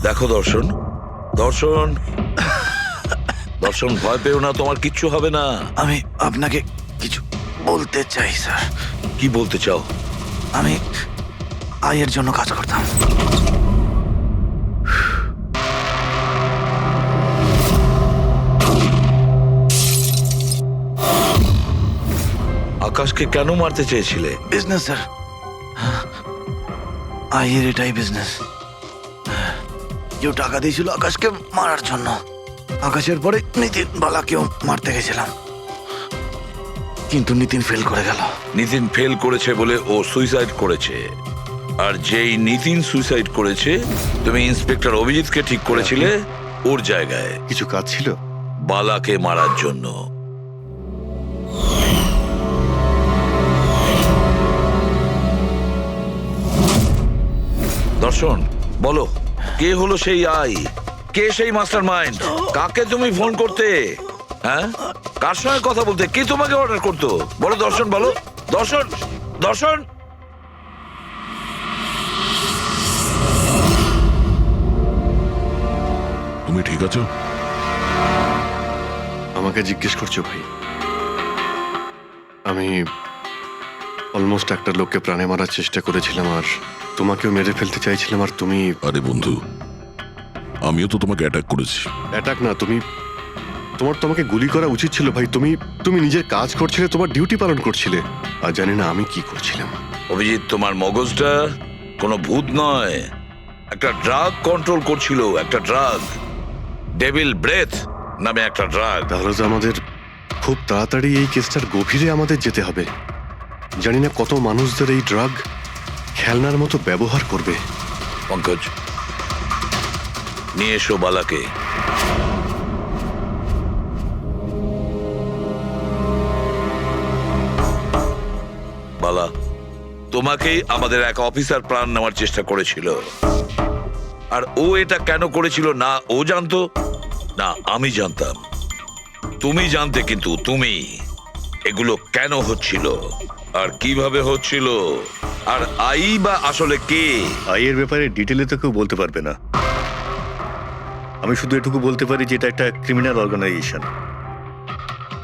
দেখো দর্শন, দর্শন, দর্শন, ভয় পেও না, তোমার কিচ্ছু হবে না। আমি আপনাকে কিছু বলতে চাই স্যার। কি বলতে চাও? আমি আয়ের জন্য কাজ করতাম। আকাশকে কেন মারতে চেয়েছিলে? বিজনেস স্যার, আইয়ের এটাই বিজনেস। কেউ টাকা দিয়েছিল আকাশকে মারার জন্য। আকাশের পরে নিতিন বালাকেও মারতে গেছিলাম, কিন্তু নিতিন ফেল করে গেল। নিতিন ফেল করেছে বলে ও সুইসাইড করেছে, আর যেই নিতিন সুইসাইড করেছে তুমি ইন্সপেক্টর অভিজিৎকে ঠিক করেছিলে ওর জায়গায় কিছু কাজ ছিল? বালাকে মারার জন্য। দর্শন, বলো কে হলো সেই আই? কে সেই মাস্টার মাইন্ড? কাকে তুমি ফোন করতে? হ্যাঁ, কার সঙ্গে কথা বলতে? কে তোমাকে অর্ডার করতো? বলো দর্শন, বলো দর্শন। দর্শন, তুমি ঠিক আছো? আমাকে জিজ্ঞেস করছো ভাই? আমি অলমোস্ট একটা লোককে প্রাণে মারার চেষ্টা করেছিলাম, আর তোমাকেও মেরে ফেলতে চাইছিলাম, আর তুমি... আরে বন্ধু, আমিও তো তোমাকে অ্যাটাক করেছি। অ্যাটাক না, তোমার তোমাকে গুলি করা উচিত ছিল ভাই। তুমি নিজের কাজ করছিলে, তোমার ডিউটি পালন করছিলে, আর জানি না আমি কি করছিলাম। অভিজিৎ, তোমার মগজটা কোনো ভূত নয়, একটা ড্রাগ কন্ট্রোল করছিল। একটা ড্রাগ, ডেভিল ব্রেথ নামে একটা ড্রাগ। তাহলে তো আমাদের খুব তাড়াতাড়ি এই কেসটার গভীরে আমাদের যেতে হবে। জানি না কত মানুষদের এই ড্রাগ খেলনার মতো ব্যবহার করবে। পঙ্কজ, নিয়ে এসো বালাকে। বালা, তোমাকেই আমাদের এক অফিসার প্রাণ নেওয়ার চেষ্টা করেছিল, আর ও এটা কেন করেছিল না ও জানতো না আমি জানতাম। তুমি জানতে, কিন্তু তুমি এগুলো কেন হচ্ছিল আর কিভাবে হচ্ছিল, আর আই বা আসলে কে? আইয়ের ব্যাপারে ডিটেলে তো কেউ বলতে পারবে না। আমি শুধু এটুকু বলতে পারি যে এটা একটা ক্রিমিনাল অর্গানাইজেশন।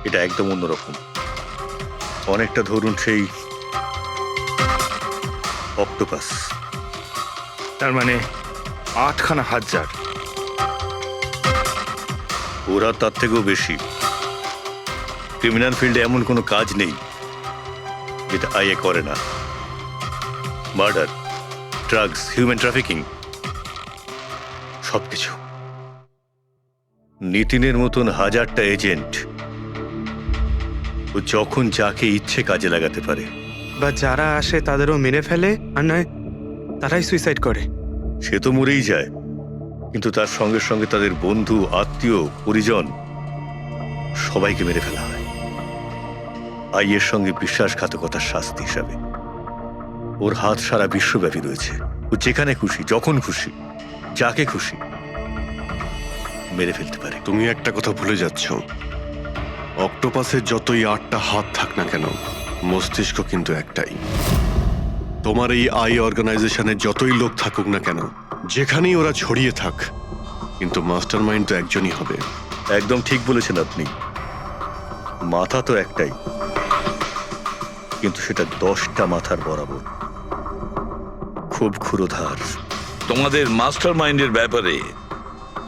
এটা একদম অন্যরকম, অনেকটা ধরুন সেই অক্টোপাস। তার মানে 8খানা হাজার। ওরা তার থেকেও বেশি। ক্রিমিনাল ফিল্ডে এমন কোনো কাজ নেই যেটা আইএ করে না। মার্ডার, ড্রাগস, হিউম্যান ট্রাফিকিং, সবকিছু। নিতিনের মতন হাজারটা এজেন্ট, ও যখন যাকে ইচ্ছে কাজে লাগাতে পারে। বা যারা আসে তাদেরও মেরে ফেলে, আর নয় তারাই সুইসাইড করে। সে তো মরেই যায়, কিন্তু তার সঙ্গে সঙ্গে তাদের বন্ধু, আত্মীয়, পরিজন সবাইকে মেরে ফেলা হয় আইয়ের সঙ্গে বিশ্বাসঘাতকতার শাস্তি হিসাবে। ওর হাত সারা বিশ্বব্যাপী রয়েছে। ও যেখানে খুশি, যখন খুশি, যাকে খুশি মেরে ফেলতে পারে। তুমি একটা কথা ভুলে যাচ্ছ, অক্টোপাসের যতই 8টা হাত থাক না কেন, মস্তিষ্ক কিন্তু একটাই। তোমার এই আই অর্গানাইজেশনের যতই লোক থাকুক না কেন, যেখানেই ওরা ছড়িয়ে থাক, কিন্তু মাস্টার মাইন্ড তো একজনই হবে। একদম ঠিক বলেছেন আপনি। মাথা তো একটাই, কিন্তু সেটা 10টা মাথার বরাবর, খুব ক্ষুরোধার। তোমাদের মাস্টার মাইন্ডের ব্যাপারে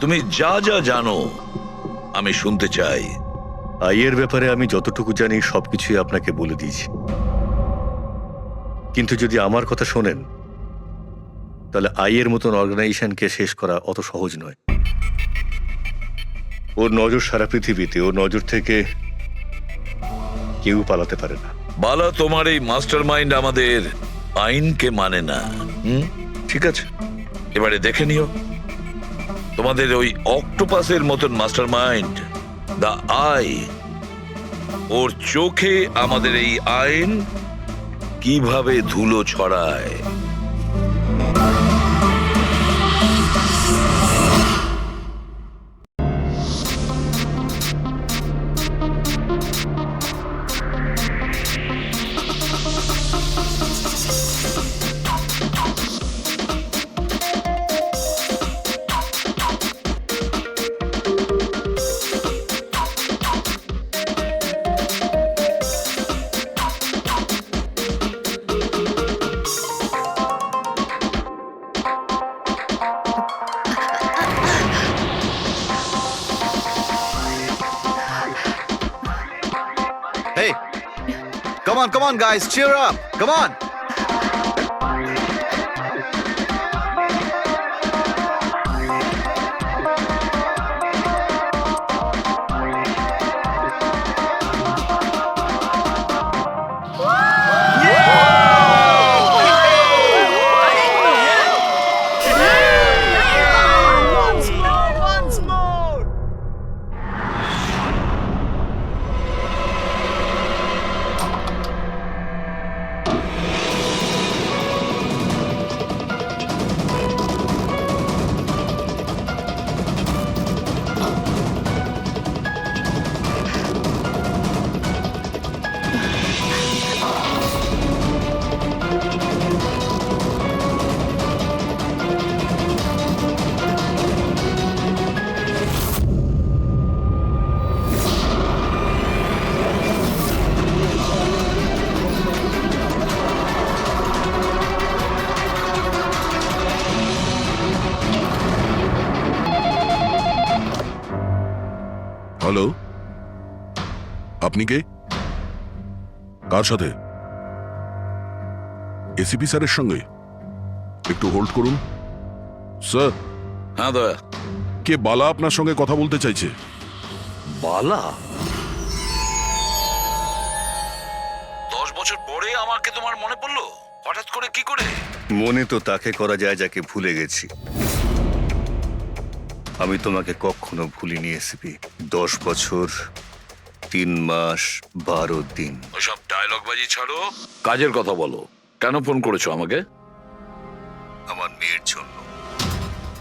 তুমি যা যা জানো আমি শুনতে চাই। আইয়ের ব্যাপারে আমি যতটুকু জানি সবকিছুই আপনাকে বলে দিয়েছি, কিন্তু যদি আমার কথা শোনেন তাহলে আইয়ের মতন অর্গানাইজেশনকে শেষ করা অত সহজ নয়। ওর নজর সারা পৃথিবীতে, ওর নজর থেকে কেউ পালাতে পারে না। বালা, তোমার এই মাস্টার মাইন্ড আমাদের আইনকে মানে না। ঠিক আছে, এবারে দেখে নিও তোমাদের ওই অক্টোপাসের মতন মাস্টার মাইন্ড, দা আই, ওর চোখে আমাদের এই আইন কিভাবে ধুলো ছড়ায়। come on, guys, cheer up. Come on. Hello, আপনি কে? কার সাথে? এসিপি স্যারের সঙ্গে? একটু হোল্ড করুন স্যার। হ্যাঁ দয়া। কে বালা আপনার সঙ্গে কথা বলতে চাইছে? বালা? 10 বছর পরে আমাকে তোমার মনে পড়লো হঠাৎ করে, কি করে? মনে তো তাকে করা যায় যাকে ভুলে গেছি। আমি তোমাকে কখনো ভুলিনি এসিপি। 10 বছর 3 মাস 12 দিন। ওসব ডায়লগ বাজি ছাড়ো, কাজের কথা বলো। কেন ফোন করেছো আমাকে? আমার মেয়ের জন্য।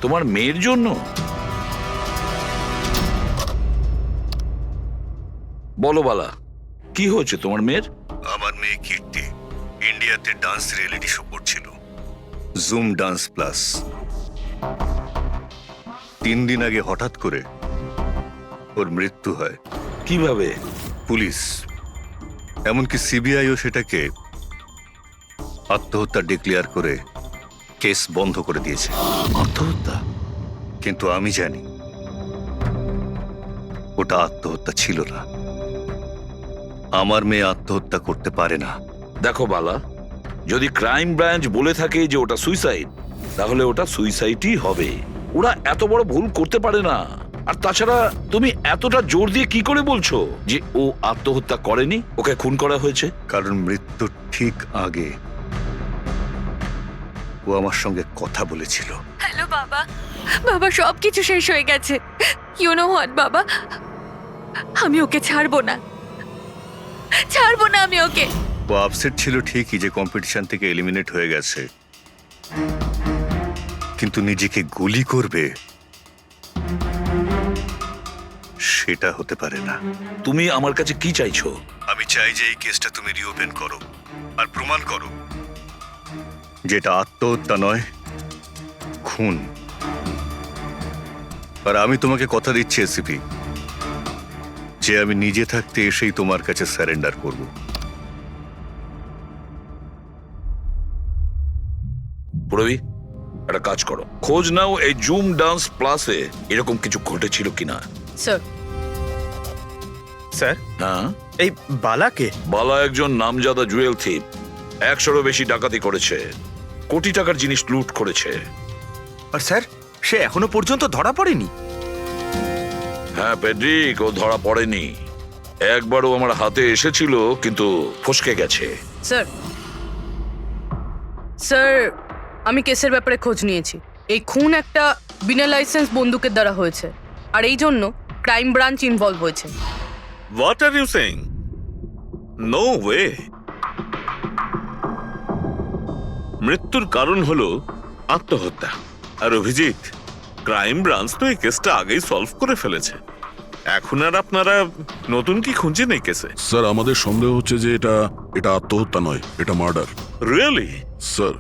তোমার মেয়ের জন্য? বলো বালা, কি হয়েছে তোমার মেয়ের? আমার মেয়ে কীর্তি ইন্ডিয়াতে ডান্স রিয়েলিটি শো করছিল, জুম ডান্স প্লাস। 3 দিন আগে হঠাৎ করে ওর মৃত্যু হয়। কিভাবে? পুলিশ, এমনকি সিবিআইও সেটাকে আত্মহত্যা ডিক্লেয়ার করে কেস বন্ধ করে দিয়েছে। আত্মহত্যা? কিন্তু আমি জানি ওটা আত্মহত্যা ছিল না। আমার মেয়ে আত্মহত্যা করতে পারে না। দেখো বালা, যদি ক্রাইম ব্রাঞ্চ বলে থাকে যে ওটা সুইসাইড, তাহলে ওটা সুইসাইডই হবে। ওরা এত বড় ভুল করতে পারে না। আর তাছাড়া তুমি এতটা জোর দিয়ে কি করে বলছো যে ও আত্মহত্যা করেনি, ওকে খুন করা হয়েছে? কারণ মৃত্যুর ঠিক আগে ও আমার সঙ্গে কথা বলেছিল। হ্যালো বাবা, বাবা সবকিছু শেষ হয়ে গেছে। ইউ নো হোয়াট বাবা, আমি ওকে ছাড়বো না, ছাড়বো না আমি ওকে। ও আপসেট ছিল ঠিকই যে কম্পিটিশন থেকে এলিমিনেট হয়ে গেছে, কিন্তু নিজেকে গুলি করবে সেটা হতে পারে না। তুমি আমার কাছে কি চাইছো? আমি চাই যে এই কেসটা তুমি রিওপেন করো আর প্রমাণ করো যেটা আত্মহত্যা নয়, খুন। আর আমি তোমাকে কথা দিচ্ছি এসিপি, যে আমি নিজে থাকতে এসেই তোমার কাছে সারেন্ডার করব। পুরবি, একটা কাজ করো, খোঁজ নাও এই জুম ডান্স প্লাসে এরকম কিছু ঘটেছিল কিনা। স্যার। স্যার, হ্যাঁ, এই বালাকে? বালা একজন নামজাদা জুয়েল থিপ। 100-এরও বেশি ডাকাতি করেছে, কোটি টাকার জিনিস লুট করেছে। আর স্যার, সে এখনো পর্যন্ত ধরা পড়েনি? হ্যাঁ পেড্রিক, ও ধরা পড়েনি। একবারও আমার হাতে এসেছিল, কিন্তু ফসকে গেছে। স্যার, স্যার, আমি কেসের ব্যাপারে খোঁজ নিয়েছি। এই খুন একটা বিনা লাইসেন্স বন্দুকের দ্বারা হয়েছে, আর এই জন্য ক্রাইম ব্রাঞ্চ ইনভলভ হয়েছে। What are you saying? No way. মৃত্যুর কারণ হলো আত্মহত্যা। আর অভিজিৎ, ক্রাইম ব্রাঞ্চ তো এই কেসটা আগেই সলভ করে ফেলেছে। এখন আর আপনারা নতুন কি খুঁজছেন এই কেসে? স্যার, আমাদের সন্দেহ হচ্ছে যে এটা আত্মহত্যা নয়, এটা মার্ডার। রিয়েলি? স্যার,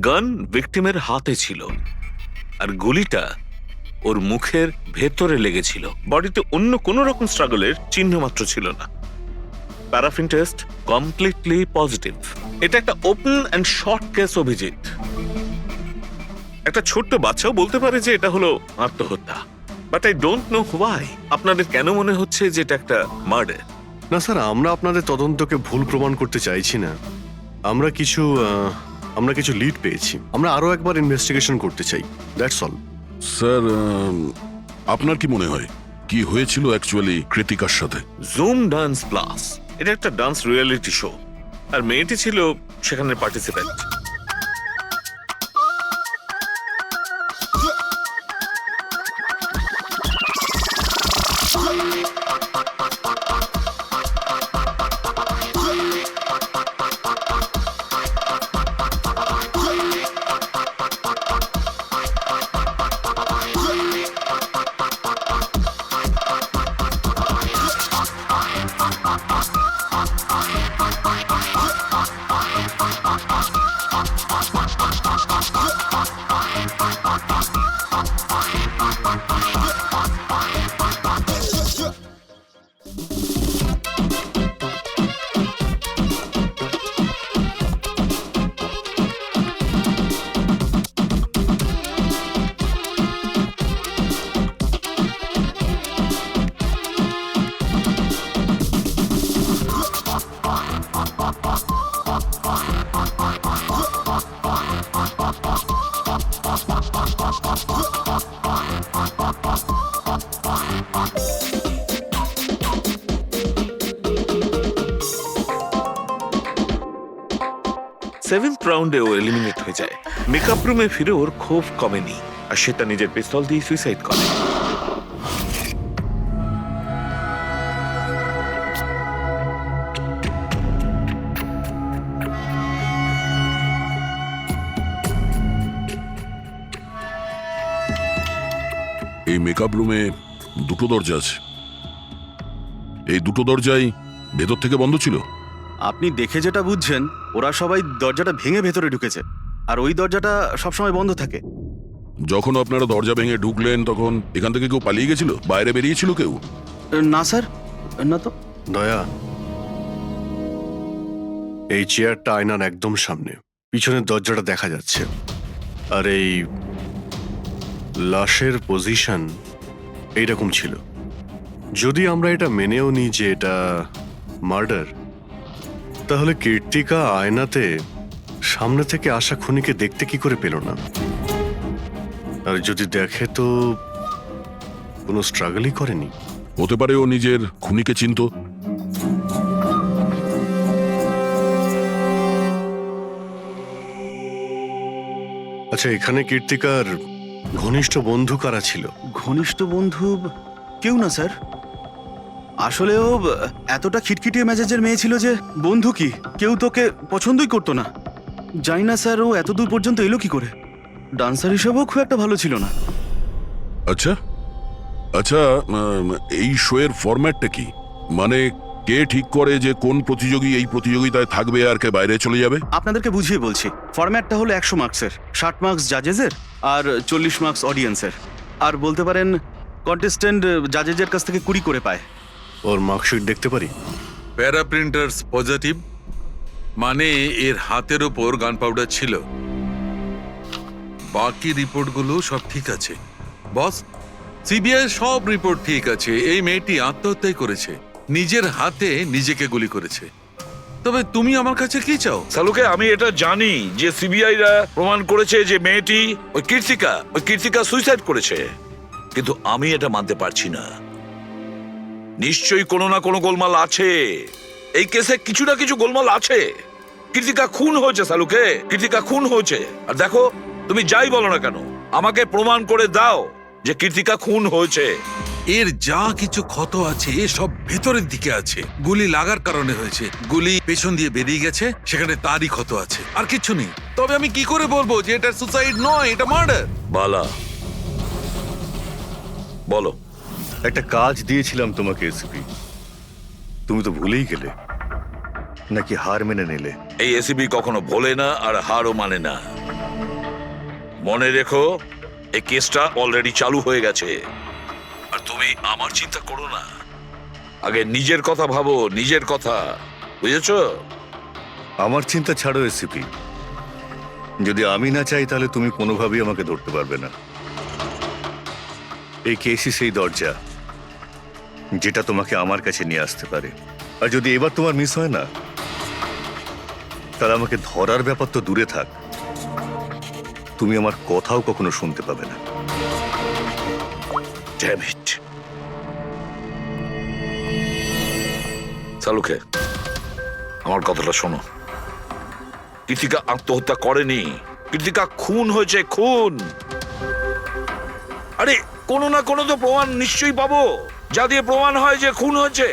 গান ভিকটিমের হাতে ছিল, আর গুলিটা ওর মুখের ভেতরে লেগেছিল। বডিতে অন্য কোনো রকম স্ট্রাগলের চিহ্ন মাত্র ছিল না। Paraffin test completely positive. এটা একটা open and short case Abhijit. একটা ছোট্ট বাচ্চাও বলতে পারে যে এটা হলো আত্মহত্যা। But I don't know why আপনাদের কেন মনে হচ্ছে যে এটা একটা মার্ডার। না স্যার, আমরা আপনাদের তদন্তকে ভুল প্রমাণ করতে চাইছি না। আমরা কিছু লিড পেয়েছি, আমরা আরো একবার ইনভেস্টিগেশন করতে চাই, দ্যাটস অল। স্যার, আপনার কি মনে হয় কি হয়েছিল অ্যাকচুয়ালি কৃতিকার সাথে? জুম ডান্স প্লাস এটা একটা ডান্স রিয়েলিটি শো, আর মেয়েটি ছিল সেখানে পার্টিসিপেন্ট। সেভেন্থ রাউন্ডে ও এলিমিনেট হয়ে যায়। মেকআপ রুমে ফিরে ওর ক্ষোভ কমেনি, আর সে তার নিজের পিস্তল দিয়ে সুইসাইড করে। এই মেকআপ রুমে দুটো দরজা আছে, এই দুটো দরজাই ভেতর থেকে বন্ধ ছিল। আপনি দেখে যেটা বুঝছেন, ওরা সবাই দরজাটা ভেঙে ভেতরে ঢুকেছে, আর ওই দরজাটা সবসময় বন্ধ থাকে। যখন আপনারা দরজা ভেঙে ঢুকলেন তখন এখান থেকে কেউ পালিয়ে গেছিল, বাইরে বেরিয়েছিল কেউ? না স্যার, না তো। দয়া, এই চেয়ারটা আয়নার একদম সামনে, পিছনের দরজাটা দেখা যাচ্ছে, আর এই লাশের পজিশন এইরকম ছিল। যদি আমরা এটা মেনেও নিই যে এটা মার্ডার, তাহলে কীর্তিকা আয়নাতে সামনে থেকে আসা খুনিকে দেখতে কি করে পেল না? আর যদি দেখে তো কোনো স্ট্রাগলই করেনি। হতে পারে ও নিজের খুনিকে চিনত। আচ্ছা, এখানে কীর্তিকার ঘনিষ্ঠ বন্ধু কারা ছিল? ঘনিষ্ঠ বন্ধু কেউ না স্যার। আসলে ও এতটা খিটখিটিয়ে মেজাজের মেয়ে ছিল যে বন্ধু কি, কেউ তোকে পছন্দই করতো না। জানি না স্যার ও এত দূর পর্যন্ত এলো কি করে। ডান্সার হিসেবেও খুব একটা ভালো ছিল না। আচ্ছা আচ্ছা, এই শোয়ের ফরম্যাটটা কি? মানে কে ঠিক করে যে কোন প্রতিযোগী এই প্রতিযোগিতায় থাকবে আর কে বাইরে চলে যাবে? আপনাদেরকে বুঝিয়ে বলছি। ফরম্যাটটা হলো 100 মার্কসের, 60 মার্কস জাজেসের আর 40 মার্কস অডিয়েন্সের। আর বলতে পারেন কন্টেস্টেন্ট জাজেসের কাছ থেকে 20 করে পায়। ওর মার্কশিট দেখতে পারি? প্যারা প্রিন্টার্স পজিটিভ, মানে এর হাতের ওপর গান পাউডার ছিল। বাকি রিপোর্টগুলো সব ঠিক আছে বস। সিবিআই সব রিপোর্ট ঠিক আছে। এই মেয়েটি আত্মহত্যাই করেছে, নিজের হাতে নিজেকে গুলি করেছে। তবে তুমি আমার কাছে কি চাও? সালুকে, আমি এটা জানি যে সিবিআই রা প্রমাণ করেছে যে মেয়েটি ওই কীর্তিকা সুইসাইড করেছে, কিন্তু আমি এটা মানতে পারছি না। নিশ্চয়ই কোনো না কোনো গোলমাল আছে, এই কেসে কিছু না কিছু গোলমাল আছে। কীর্তিকা খুন হয়েছে সালুকে, কীর্তিকা খুন হয়েছে। আর দেখো, তুমি যাই বলো না কেন, আমাকে প্রমাণ করে দাও যে কীর্তিকা খুন হয়েছে। এর যা কিছু ক্ষত আছে সব ভেতরের দিকে আছে, গুলি লাগার কারণে হয়েছে। গুলি পেছন দিয়ে বেরিয়ে গেছে, সেখানে তারই ক্ষত আছে, আর কিছু নেই। তবে আমি কি করে বলবো যে এটা সুসাইড নয়, এটা মার্ডার? বালা, বলো। একটা কাজ দিয়েছিলাম তোমাকে এসিপি, তুমি তো ভুলেই গেলে, নাকি হার মেনে নিলে? এই এসিবি কখনো ভোলে না আর হারও মানে না। মনে রেখো, এই কেসটা অলরেডি চালু হয়ে গেছে, আর তুমি আমার চিন্তা করো না। আগে নিজের কথা ভাবো, নিজের কথা, বুঝেছো? আমার চিন্তা ছাড়ো এসিপি, যদি আমি না চাই তাহলে তুমি কোনোভাবেই আমাকে ধরতে পারবে না। এই কেসই সেই দরজা যেটা তোমাকে আমার কাছে নিয়ে আসতে পারে। আর যদি এবার তোমার মিস হয় না, তাহলে আমাকে ধরার ব্যাপার তো দূরে থাক, তুমি আমার কথাও কখনো শুনতে পাবে না। Damn it. সালুকে, আমার কথাটা শোনো। কৃতিকা আত্মহত্যা করেনি, কৃতিকা খুন হয়েছে, খুন। আরে কোনো না কোনো তো প্রমাণ নিশ্চয়ই পাবো, যা দিয়ে প্রমাণ হয় যে খুন হয়েছে।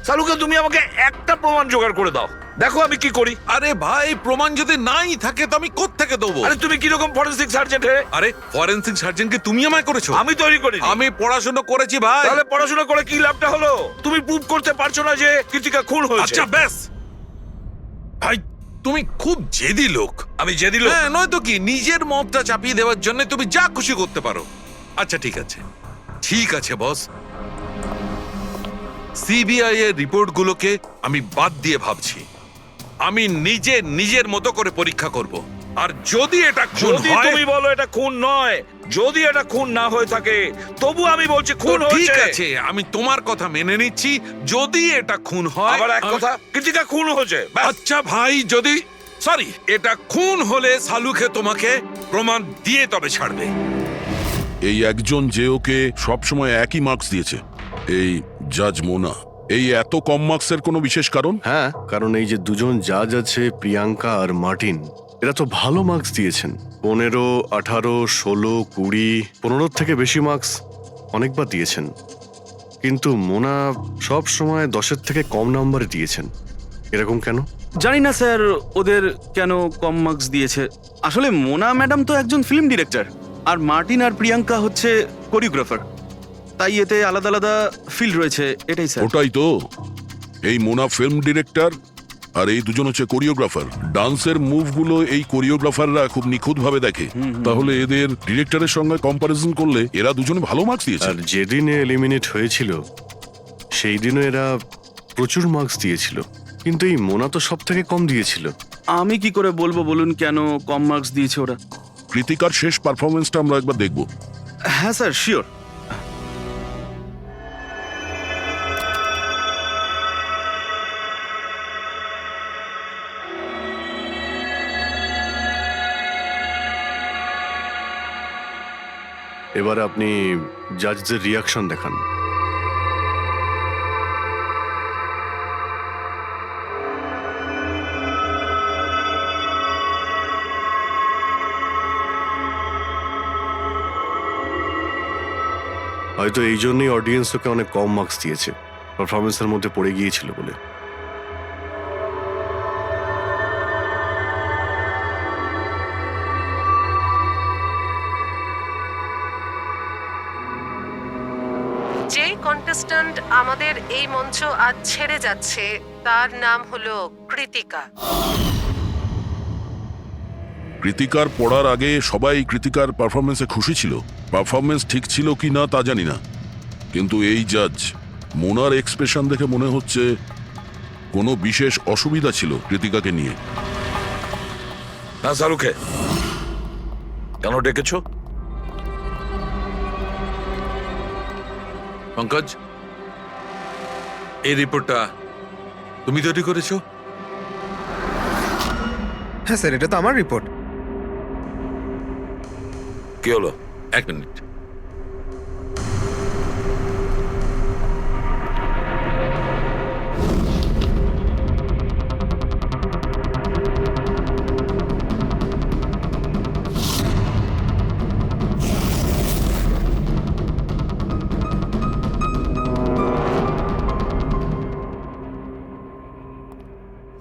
সালুকে, তুমি আমাকে একটা প্রমাণ জোগাড় করে দাও, দেখো আমি কি করি। আরে ভাই, প্রমাণ যদি নাই থাকে তো আমি কোত্থেকে দেবো? আরে তুমি কিরকম ফরেন্সিক সার্জন হে? আরে ফরেনসিক সার্জনকে তুমি আমায় করেছো? আমি তৈরি করি। আমি পড়াশোনা করেছি ভাই। তাহলে পড়াশোনা করে কি লাভটা হলো? তুমি প্রুভ করতে পারছো না যে কৃতিকা খুন হয়েছে। আচ্ছা ব্যাস ভাই, তুমি খুব জেদি লোক। আমি জেদি লোক? হ্যাঁ, নয়তো কি, নিজের মতটা চাপিয়ে দেওয়ার জন্য তুমি যা খুশি করতে পারো। আচ্ছা ঠিক আছে, ঠিক আছে বস, সিবিআই এর রিপোর্টগুলোকে আমি বাদ দিয়ে ভাবছি। আমি নিজের মতো করে পরীক্ষা করব, আর যদি এটা খুন যদি হয়, তুমি বলো এটা খুন নয়, যদি এটা খুন না হয়ে থাকে, তবু আমি বলছি খুন তো ঠিক হয়েছে। আছে, আমি তোমার কথা মেনে নিচ্ছি। যদি এটা খুন হয়, আবার এক কথা, কৃতিকা খুন হয়েছে, ব্যাস। আচ্ছা ভাই, যদি সরি এটা খুন হলে সালুকে তোমাকে প্রমাণ দিয়ে তবে ছাড়বে। এই একজন যে ওকে সবসময় একই মার্কস দিয়েছে, এই জাজ মোনা, এই এত কম মার্কসের কোনো বিশেষ কারণ? হ্যাঁ, কারণ এই যে দুজন জাজ আছে, প্রিয়াঙ্কা আর মার্টিন, এরা তো ভালো মার্কস দিয়েছেন। 15, 18, 16, 20, 15 থেকে বেশি মার্কস অনেকবার দিয়েছেন, কিন্তু মোনা সব সময় 10-এর থেকে কম নাম্বারে দিয়েছেন। এরকম কেন? জানি না স্যার ওদের কেন কম মার্কস দিয়েছে। আসলে মোনা ম্যাডাম তো একজন ফিল্ম ডিরেক্টর, আর মার্টিন আর প্রিয়াঙ্কা হচ্ছে কোরিওগ্রাফার, তাই এতে আলাদা আলাদা ফিল্ড রয়েছে, এটাই স্যার। ওটাই তো, এই মোনা ফিল্ম ডিরেক্টর আর এই দুজন হচ্ছে কোরিওগ্রাফার। ডান্সের মুভগুলো এই কোরিওগ্রাফাররা খুব নিখুঁতভাবে দেখে। তাহলে এদের ডিরেক্টরের সঙ্গে কম্পারিজন করলে এরা দুজনে ভালো মার্কস দিয়েছে। আর যেদিন এলিমিনেট হয়েছিল সেই দিনও এরা প্রচুর মার্কস দিয়েছিল, কিন্তু এই মোনা তো সব থেকে কম দিয়েছিল। আমি কি করে বলবো বলুন কেন কম মার্কস দিয়েছে ওরা? কৃতিকার শেষ পারফরমেন্সটা আমরা একবার দেখব। হ্যাঁ স্যার, শিওর। এবার আপনি জাজদের রিয়াকশন দেখান। হয়তো এই জন্যই অডিয়েন্স ওকে অনেক কম মার্কস দিয়েছে, পারফরমেন্সের মধ্যে পড়ে গিয়েছিল বলে। যে কন্টেস্ট্যান্ট আমাদের এই মঞ্চ আজ ছেড়ে যাচ্ছে তার নাম হলো কৃতিকা। কৃতিকার পড়ার আগে সবাই কৃতিকার পারফরমেন্সে খুশি ছিল। পারফরমেন্স ঠিক ছিল কি না তা জানি না, কিন্তু এই জাজ মোনার এক্সপ্রেশন দেখে মনে হচ্ছে কোনো বিশেষ অসুবিধা ছিল কৃতিকাকে নিয়ে। না সালুকে, কেন ডেকেছো? পঙ্কজ, এই রিপোর্টটা তুমি তৈরি করেছো? হ্যাঁ স্যার, এটা তো আমার রিপোর্ট। কি হলো? এক মিনিট।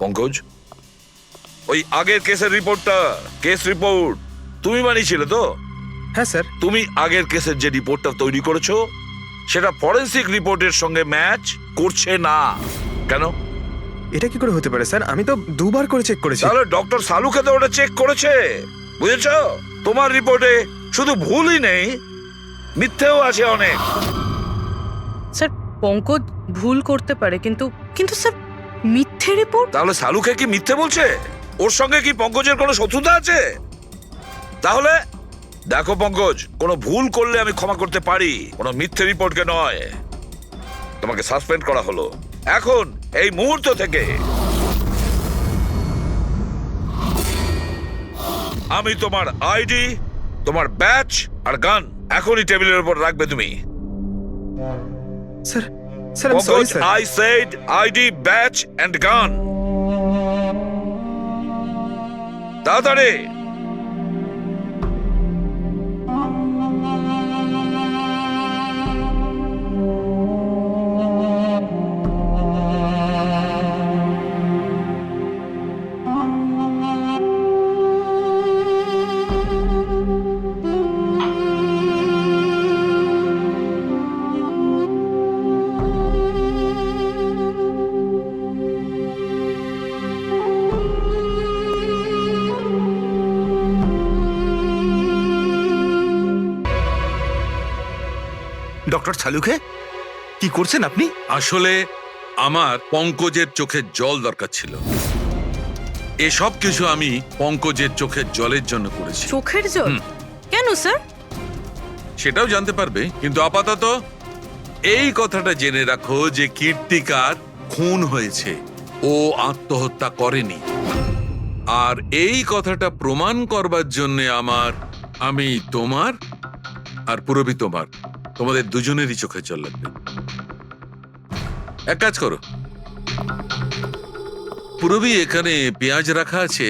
পঙ্কজ, ওই আগের কেসের রিপোর্টটা, কেস রিপোর্ট তুমি বানিয়েছিলে তো? হ্যাঁ স্যার। তুমি আগের কেসের যে রিপোর্টটা তৈরি করেছো সেটা ফরেনসিক রিপোর্টের সঙ্গে ম্যাচ করছে না কেন? এটা কি করে হতে পারে স্যার? আমি তো দুবার করে চেক করেছি। তাহলে ডক্টর সালুকে তো ওটা চেক করেছে, বুঝেছো? তোমার রিপোর্টে শুধু ভুলই নেই, মিথ্যেও আছে অনেক। স্যার, পঙ্কজ ভুল করতে পারে, কিন্তু কিন্তু স্যার মিথ্যে রিপোর্ট? তাহলে সালুকে কি মিথ্যে বলছে? ওর সঙ্গে কি পঙ্কজের কোনো শত্রুতা আছে? তাহলে দেখো পঙ্কজ, কোনো ভুল করলে আমি ক্ষমা করতে পারি, কোনো মিথ্যে রিপোর্টকে নয়। তোমাকে সাসপেন্ড করা হলো, এখন এই মুহূর্ত থেকে আমি তোমার আইডি, তোমার ব্যাচ আর গান এখনই টেবিলের উপর রাখবে তুমি। স্যার স্যার আমি sorry sir. I said ID, badge and gun. তাড়াতাড়ি। ডক্টর ছালুকে কি করছেন আপনি? আসলে আমার পঙ্কজের চোখের জল দরকার ছিল। এসব কিছু আমি পঙ্কজের চোখের জলের জন্য করেছি। চোখের জল? কেন স্যার? সেটাও জানতে পারবে, কিন্তু আপাতত এই কথাটা জেনে রাখো যে কীর্তিকার খুন হয়েছে, ও আত্মহত্যা করেনি। আর এই কথাটা প্রমাণ করবার জন্য আমি তোমার আর পুরবি তোমাদের দুজনেরই চোখে জল লাগবে। এক কাজ করো, পুরবি এখানে পেঁয়াজ রাখা আছে,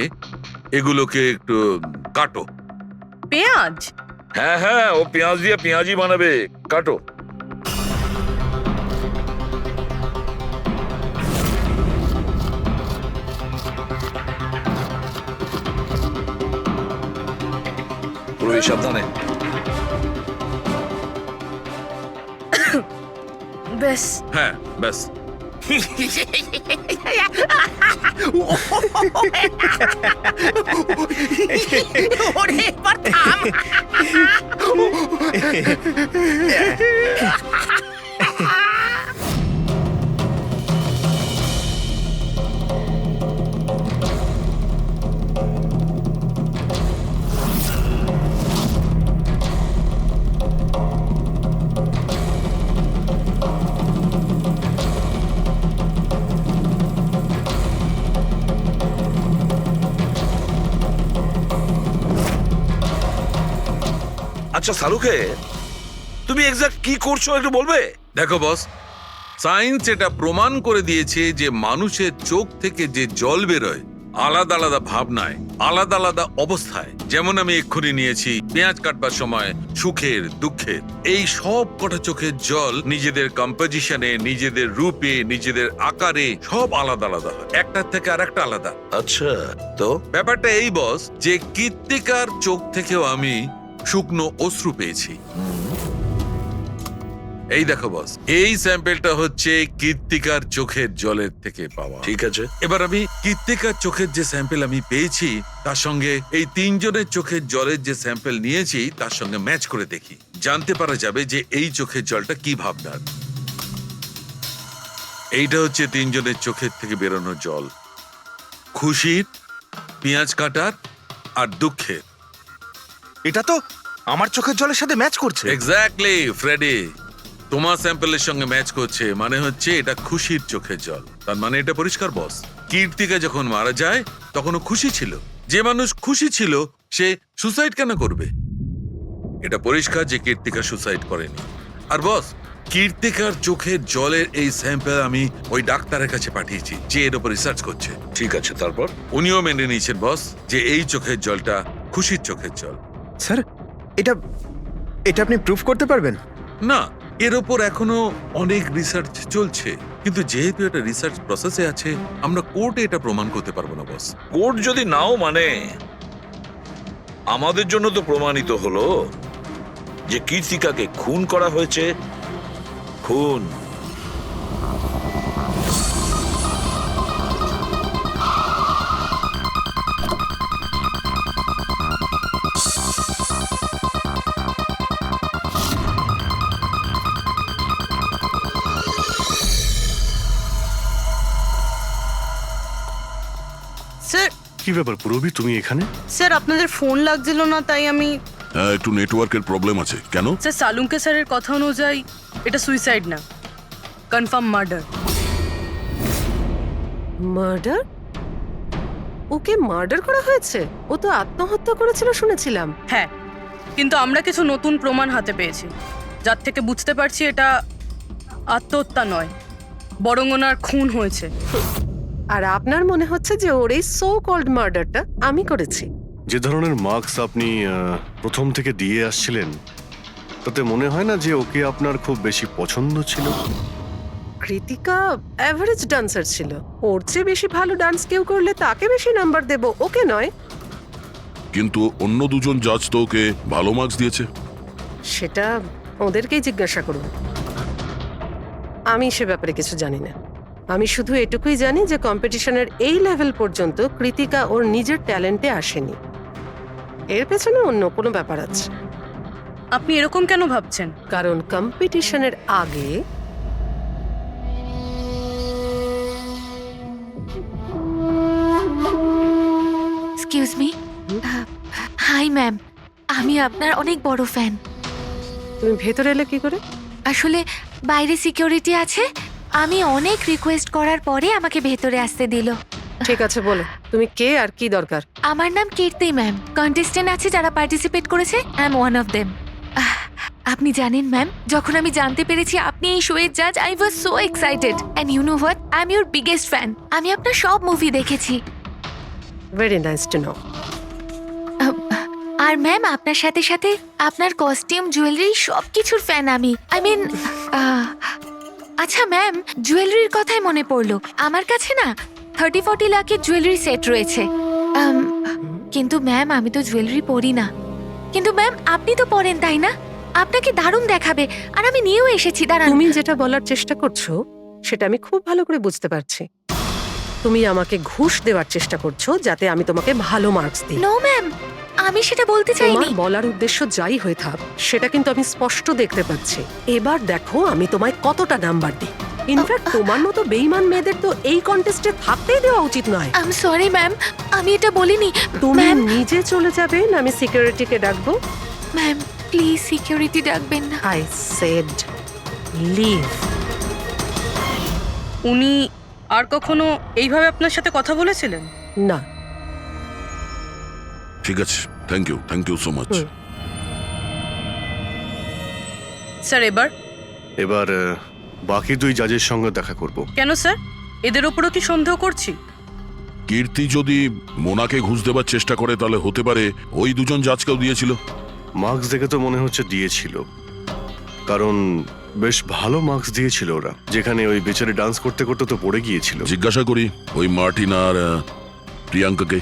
এগুলোকে একটু কাটো। পেঁয়াজ? হ্যাঁ হ্যাঁ, ও পেঁয়াজ দিয়ে পেঁয়াজি বানাবে, কাটো। পুরো সাবধানে। বেশ। হ্যাঁ ব্যাস। ওরে এবার থাম। আচ্ছা সালুকে, তুমি এক্সাক্ট কি করছো একটু বলবে? দেখো বস, সায়েন্স এটা প্রমাণ করে দিয়েছে যে মানুষের চোখ থেকে যে জল বেরোয় আলাদা আলাদা ভাবনায়, আলাদা আলাদা অবস্থায়। যেমন আমি এক্ষুনি নিয়েছি পেঁয়াজ কাটবার সময় সুখের, দুঃখের, এই সব কটা চোখের জল নিজেদের কম্পোজিশনে, নিজেদের রূপে, নিজেদের আকারে সব আলাদা আলাদা হয়, একটার থেকে আর একটা আলাদা। আচ্ছা, তো ব্যাপারটা এই বস যে কীর্তিকার চোখ থেকেও আমি শুকনো অশ্রু পেয়েছি। এই দেখো বস, এই স্যাম্পেলটা হচ্ছে কীর্তিকার চোখের জলের থেকে পাওয়া। ঠিক আছে, এবার আমি কীর্তিকার চোখের যে স্যাম্পেল আমি পেয়েছি তার সঙ্গে এই তিনজনের চোখের জলের যে স্যাম্পেল নিয়েছি তার সঙ্গে ম্যাচ করে দেখি, জানতে পারা যাবে যে এই চোখের জলটা কি ভাবনার। এইটা হচ্ছে তিনজনের চোখের থেকে বেরোনো জল, খুশির, পেঁয়াজ কাটার আর দুঃখের। এটা তো আমার চোখের জলের সাথে ম্যাচ করছে। এক্স্যাক্টলি ফ্রেডি, তোমার স্যাম্পেলের সঙ্গে ম্যাচ করছে, মানে হচ্ছে এটা খুশির চোখের জল। তার মানে এটা পরিষ্কার বস, কীর্তিকা যখন মারা যায় তখন ও খুশি ছিল। যে মানুষ খুশি ছিল সে সুসাইড কেন করবে? এটা পরিষ্কার যে কীর্তিকা সুসাইড করেনি। আর বস, কীর্তিকার চোখের জলের এই স্যাম্পেল আমি ওই ডাক্তারের কাছে পাঠিয়েছি যে এর উপর রিসার্চ করছে। ঠিক আছে, তারপর? উনিও মেনে নিয়েছেন বস যে এই চোখের জলটা খুশির চোখের জল। স্যার, এটা এটা আপনি প্রুফ করতে পারবেন? না, এর ওপর এখনো অনেক রিসার্চ চলছে, কিন্তু যেহেতু এটা রিসার্চ প্রসেসে আছে আমরা কোর্টে এটা প্রমাণ করতে পারবো না বস। কোর্ট যদি নাও মানে, আমাদের জন্য তো প্রমাণিত হলো যে কীর্তিকাকে খুন করা হয়েছে। খুন। স্যার, কি ব্যাপার পুরবি, তুমি এখানে? স্যার আপনাদের ফোন লাগছিল না তাই আমি। হ্যাঁ, একটু নেটওয়ার্কের প্রবলেম আছে। কেন? স্যার সালুঙ্কে স্যারের কথা অনুযায়ী এটা সুইসাইড না, কনফার্ম মার্ডার। মার্ডার? ওকে মার্ডার করা হয়েছে? ও তো আত্মহত্যা করেছিল শুনেছিলাম। হ্যাঁ, কিন্তু আমরা কিছু নতুন প্রমাণ হাতে পেয়েছি, যার থেকে বুঝতে পারছি এটা আত্মহত্যা নয়, বরং ওনার খুন হয়েছে। আর আপনার মনে হচ্ছে যে ওর এই সো কল্ড মার্ডারটা আমি করেছি? যে ধরনের মার্কস আপনি প্রথম থেকে দিয়ে আসছিলেন, তাতে মনে হয় না যে ওকে আপনার খুব বেশি পছন্দ ছিল? কৃতিকা অ্যাভারেজ ডান্সার ছিল। ওর চেয়ে বেশি ভালো ডান্স কেউ করলে তাকে বেশি নাম্বার দেব, ওকে নয়। কিন্তু অন্য দুজন জাজ তো ওকে ভালো মার্কস দিয়েছে। সেটা ওদেরকেই জিজ্ঞাসা করুন, আমি সে ব্যাপারে কিছু জানি না। আমি শুধু এটুকুই জানি যে কম্পিটিশনের এই লেভেল পর্যন্ত কৃতিকা ওর নিজের ট্যালেন্টে আসেনি। এর পেছনে অন্য কোনো ব্যাপার আছে। আপনি এরকম কেন ভাবছেন? কারণ কম্পিটিশনের আগে এক্সকিউজ মি। হাই ম্যাম, আমি আপনার অনেক বড় ফ্যান। তুমি ভেতরে এলে কি করে? আসলে বাইরে সিকিউরিটি আছে, আমি অনেক রিকোয়েস্ট করার পরে আমাকে ভেতরে আসতে দিল। ঠিক আছে, বলো তুমি কে আর কি দরকার? আমার নাম কীর্তি ম্যাম। কন্টেস্টেন্ট আছে যারা পার্টিসিপেট করেছে, I am one of them. আপনি জানেন ম্যাম, যখন আমি জানতে পেরেছি আপনি এই শোয়ের জাজ, I was so excited. And you know what, I am your biggest fan. আমি আপনার সব মুভি দেখেছি। Very nice to know. আর ম্যাম, আপনার সাথে সাথে আপনার কস্টিউম, জুয়েলারি সব কিছুর ফ্যান আমি। আই মিন, আচ্ছা ম্যাম, জুয়েলারির কথাই মনে পড়লো। আমার কাছে না 30-40 লাখের জুয়েলারি সেট রয়েছে। কিন্তু ম্যাম, আমি তো জুয়েলারি পরি না। কিন্তু ম্যাম, আপনি তো পরেন, তাই না? আপনাকে দারুণ দেখাবে। আর আমি নিয়েও এসেছি। দাঁড়ান। তুমি যেটা বলার চেষ্টা করছো সেটা আমি খুব ভালো করে বুঝতে পারছি। তুমি আমাকে ঘুষ দেওয়ার চেষ্টা করছো যাতে আমি তোমাকে ভালো মার্কস দিই। নো ম্যাম, আমি সেটা বলতে চাইনি। তোমার বলার উদ্দেশ্য যাই হয়ে থাক, সেটা কিন্তু আমি স্পষ্ট দেখতে পাচ্ছি। এবার দেখো আমি তোমায় কতটা নাম্বার দিই। ইনফ্যাক্ট তোমার মতো বেইমান মেয়েদের তো এই কন্টেস্টে থাকতেই দেওয়া উচিত নয়। আই এম সরি ম্যাম, আমি এটা বলিনি। তুমি ম্যাম, নিজে চলে যাবে না আমি সিকিউরিটিকে ডাকবো? ম্যাম প্লিজ সিকিউরিটি ডাকবেন না। I said leave. উনি আর কখনো এইভাবে আপনার সাথে কথা বলেছিলেন? না। ঠিক আছে, thank you so much. Sir, এবার বাকি দুই জাজের সঙ্গে দেখা করব। কেন স্যার? এদের ওপরও কি সন্দেহ করছি? কীর্তি যদি মোনাকে ঘুষ দেবার চেষ্টা করে, তাহলে হতে পারে ওই দুজন জাজকেও দিয়েছিল। মার্কস দেখে তো মনে হচ্ছে দিয়েছিল, কারণ বেশ ভালো মার্কস দিয়েছিল ওরা। যেখানে ওই বেচারি ডান্স করতে করতে তো পড়ে গিয়েছিল। জিজ্ঞাসা করি ওই মার্টিন আর প্রিয়াঙ্কাকে।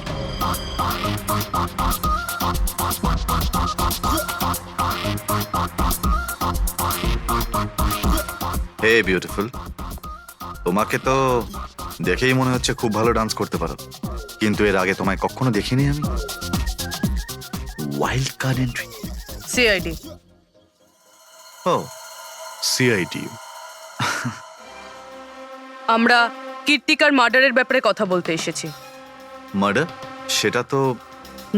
হে বিউটিফুল, তোমাকে তো দেখেই মনে হচ্ছে খুব ভালো ডান্স করতে পারো, কিন্তু এর আগে তোমায় কখনো দেখিনি আমি। Wild card entry. সিআইডি। ও, সিআইডি। আমরা কীর্তিকার মার্ডারের ব্যাপারে কথা বলতে এসেছি। মার্ডার? সেটা তো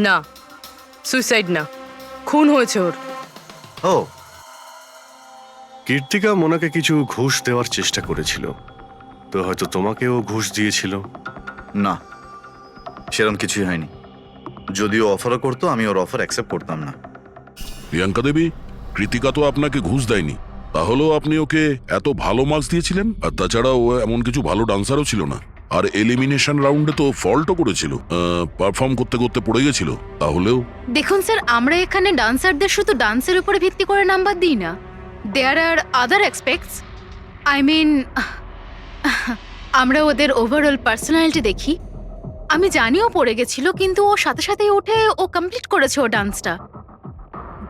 না, সুইসাইড না, খুন হয়েছে ওর। ও, কীর্তিকা মোনাকে কিছু ঘুষ দেওয়ার চেষ্টা করেছিল, তো হয়তো তোমাকেও ঘুষ দিয়েছিল। না, সেরকম কিছুই হয়নি। যদিও অফারও করতো, আমি ওর অফার অ্যাকসেপ্ট করতাম না। প্রিয়াঙ্কা দেবী, কৃতিকা তো আপনাকে ঘুষ দেয়নি, তাহলেও আপনি ওকে এত ভালো মার্কস দিয়েছিলেন। আর তাছাড়া ও এমন কিছু ভালো ডান্সারও ছিল না। আর এলিমিনেশন রাউন্ডে তো ফল্টও করেছিল, পারফর্ম করতে করতে পড়ে গেছিল। তাহলেও দেখুন স্যার, আমরা এখানে ডান্সারদের শুধু ডান্সের উপরে ভিত্তি করে নাম্বার দিই না। দেয়ার আর আদার অ্যাসপেক্টস। আই মিন, আমরা ওদের ওভারঅল পার্সোনালিটি দেখি। আমি জানিও পড়ে গেছিল, কিন্তু ও সাথে সাথেই উঠে ও কমপ্লিট করেছে ও ডান্সটা।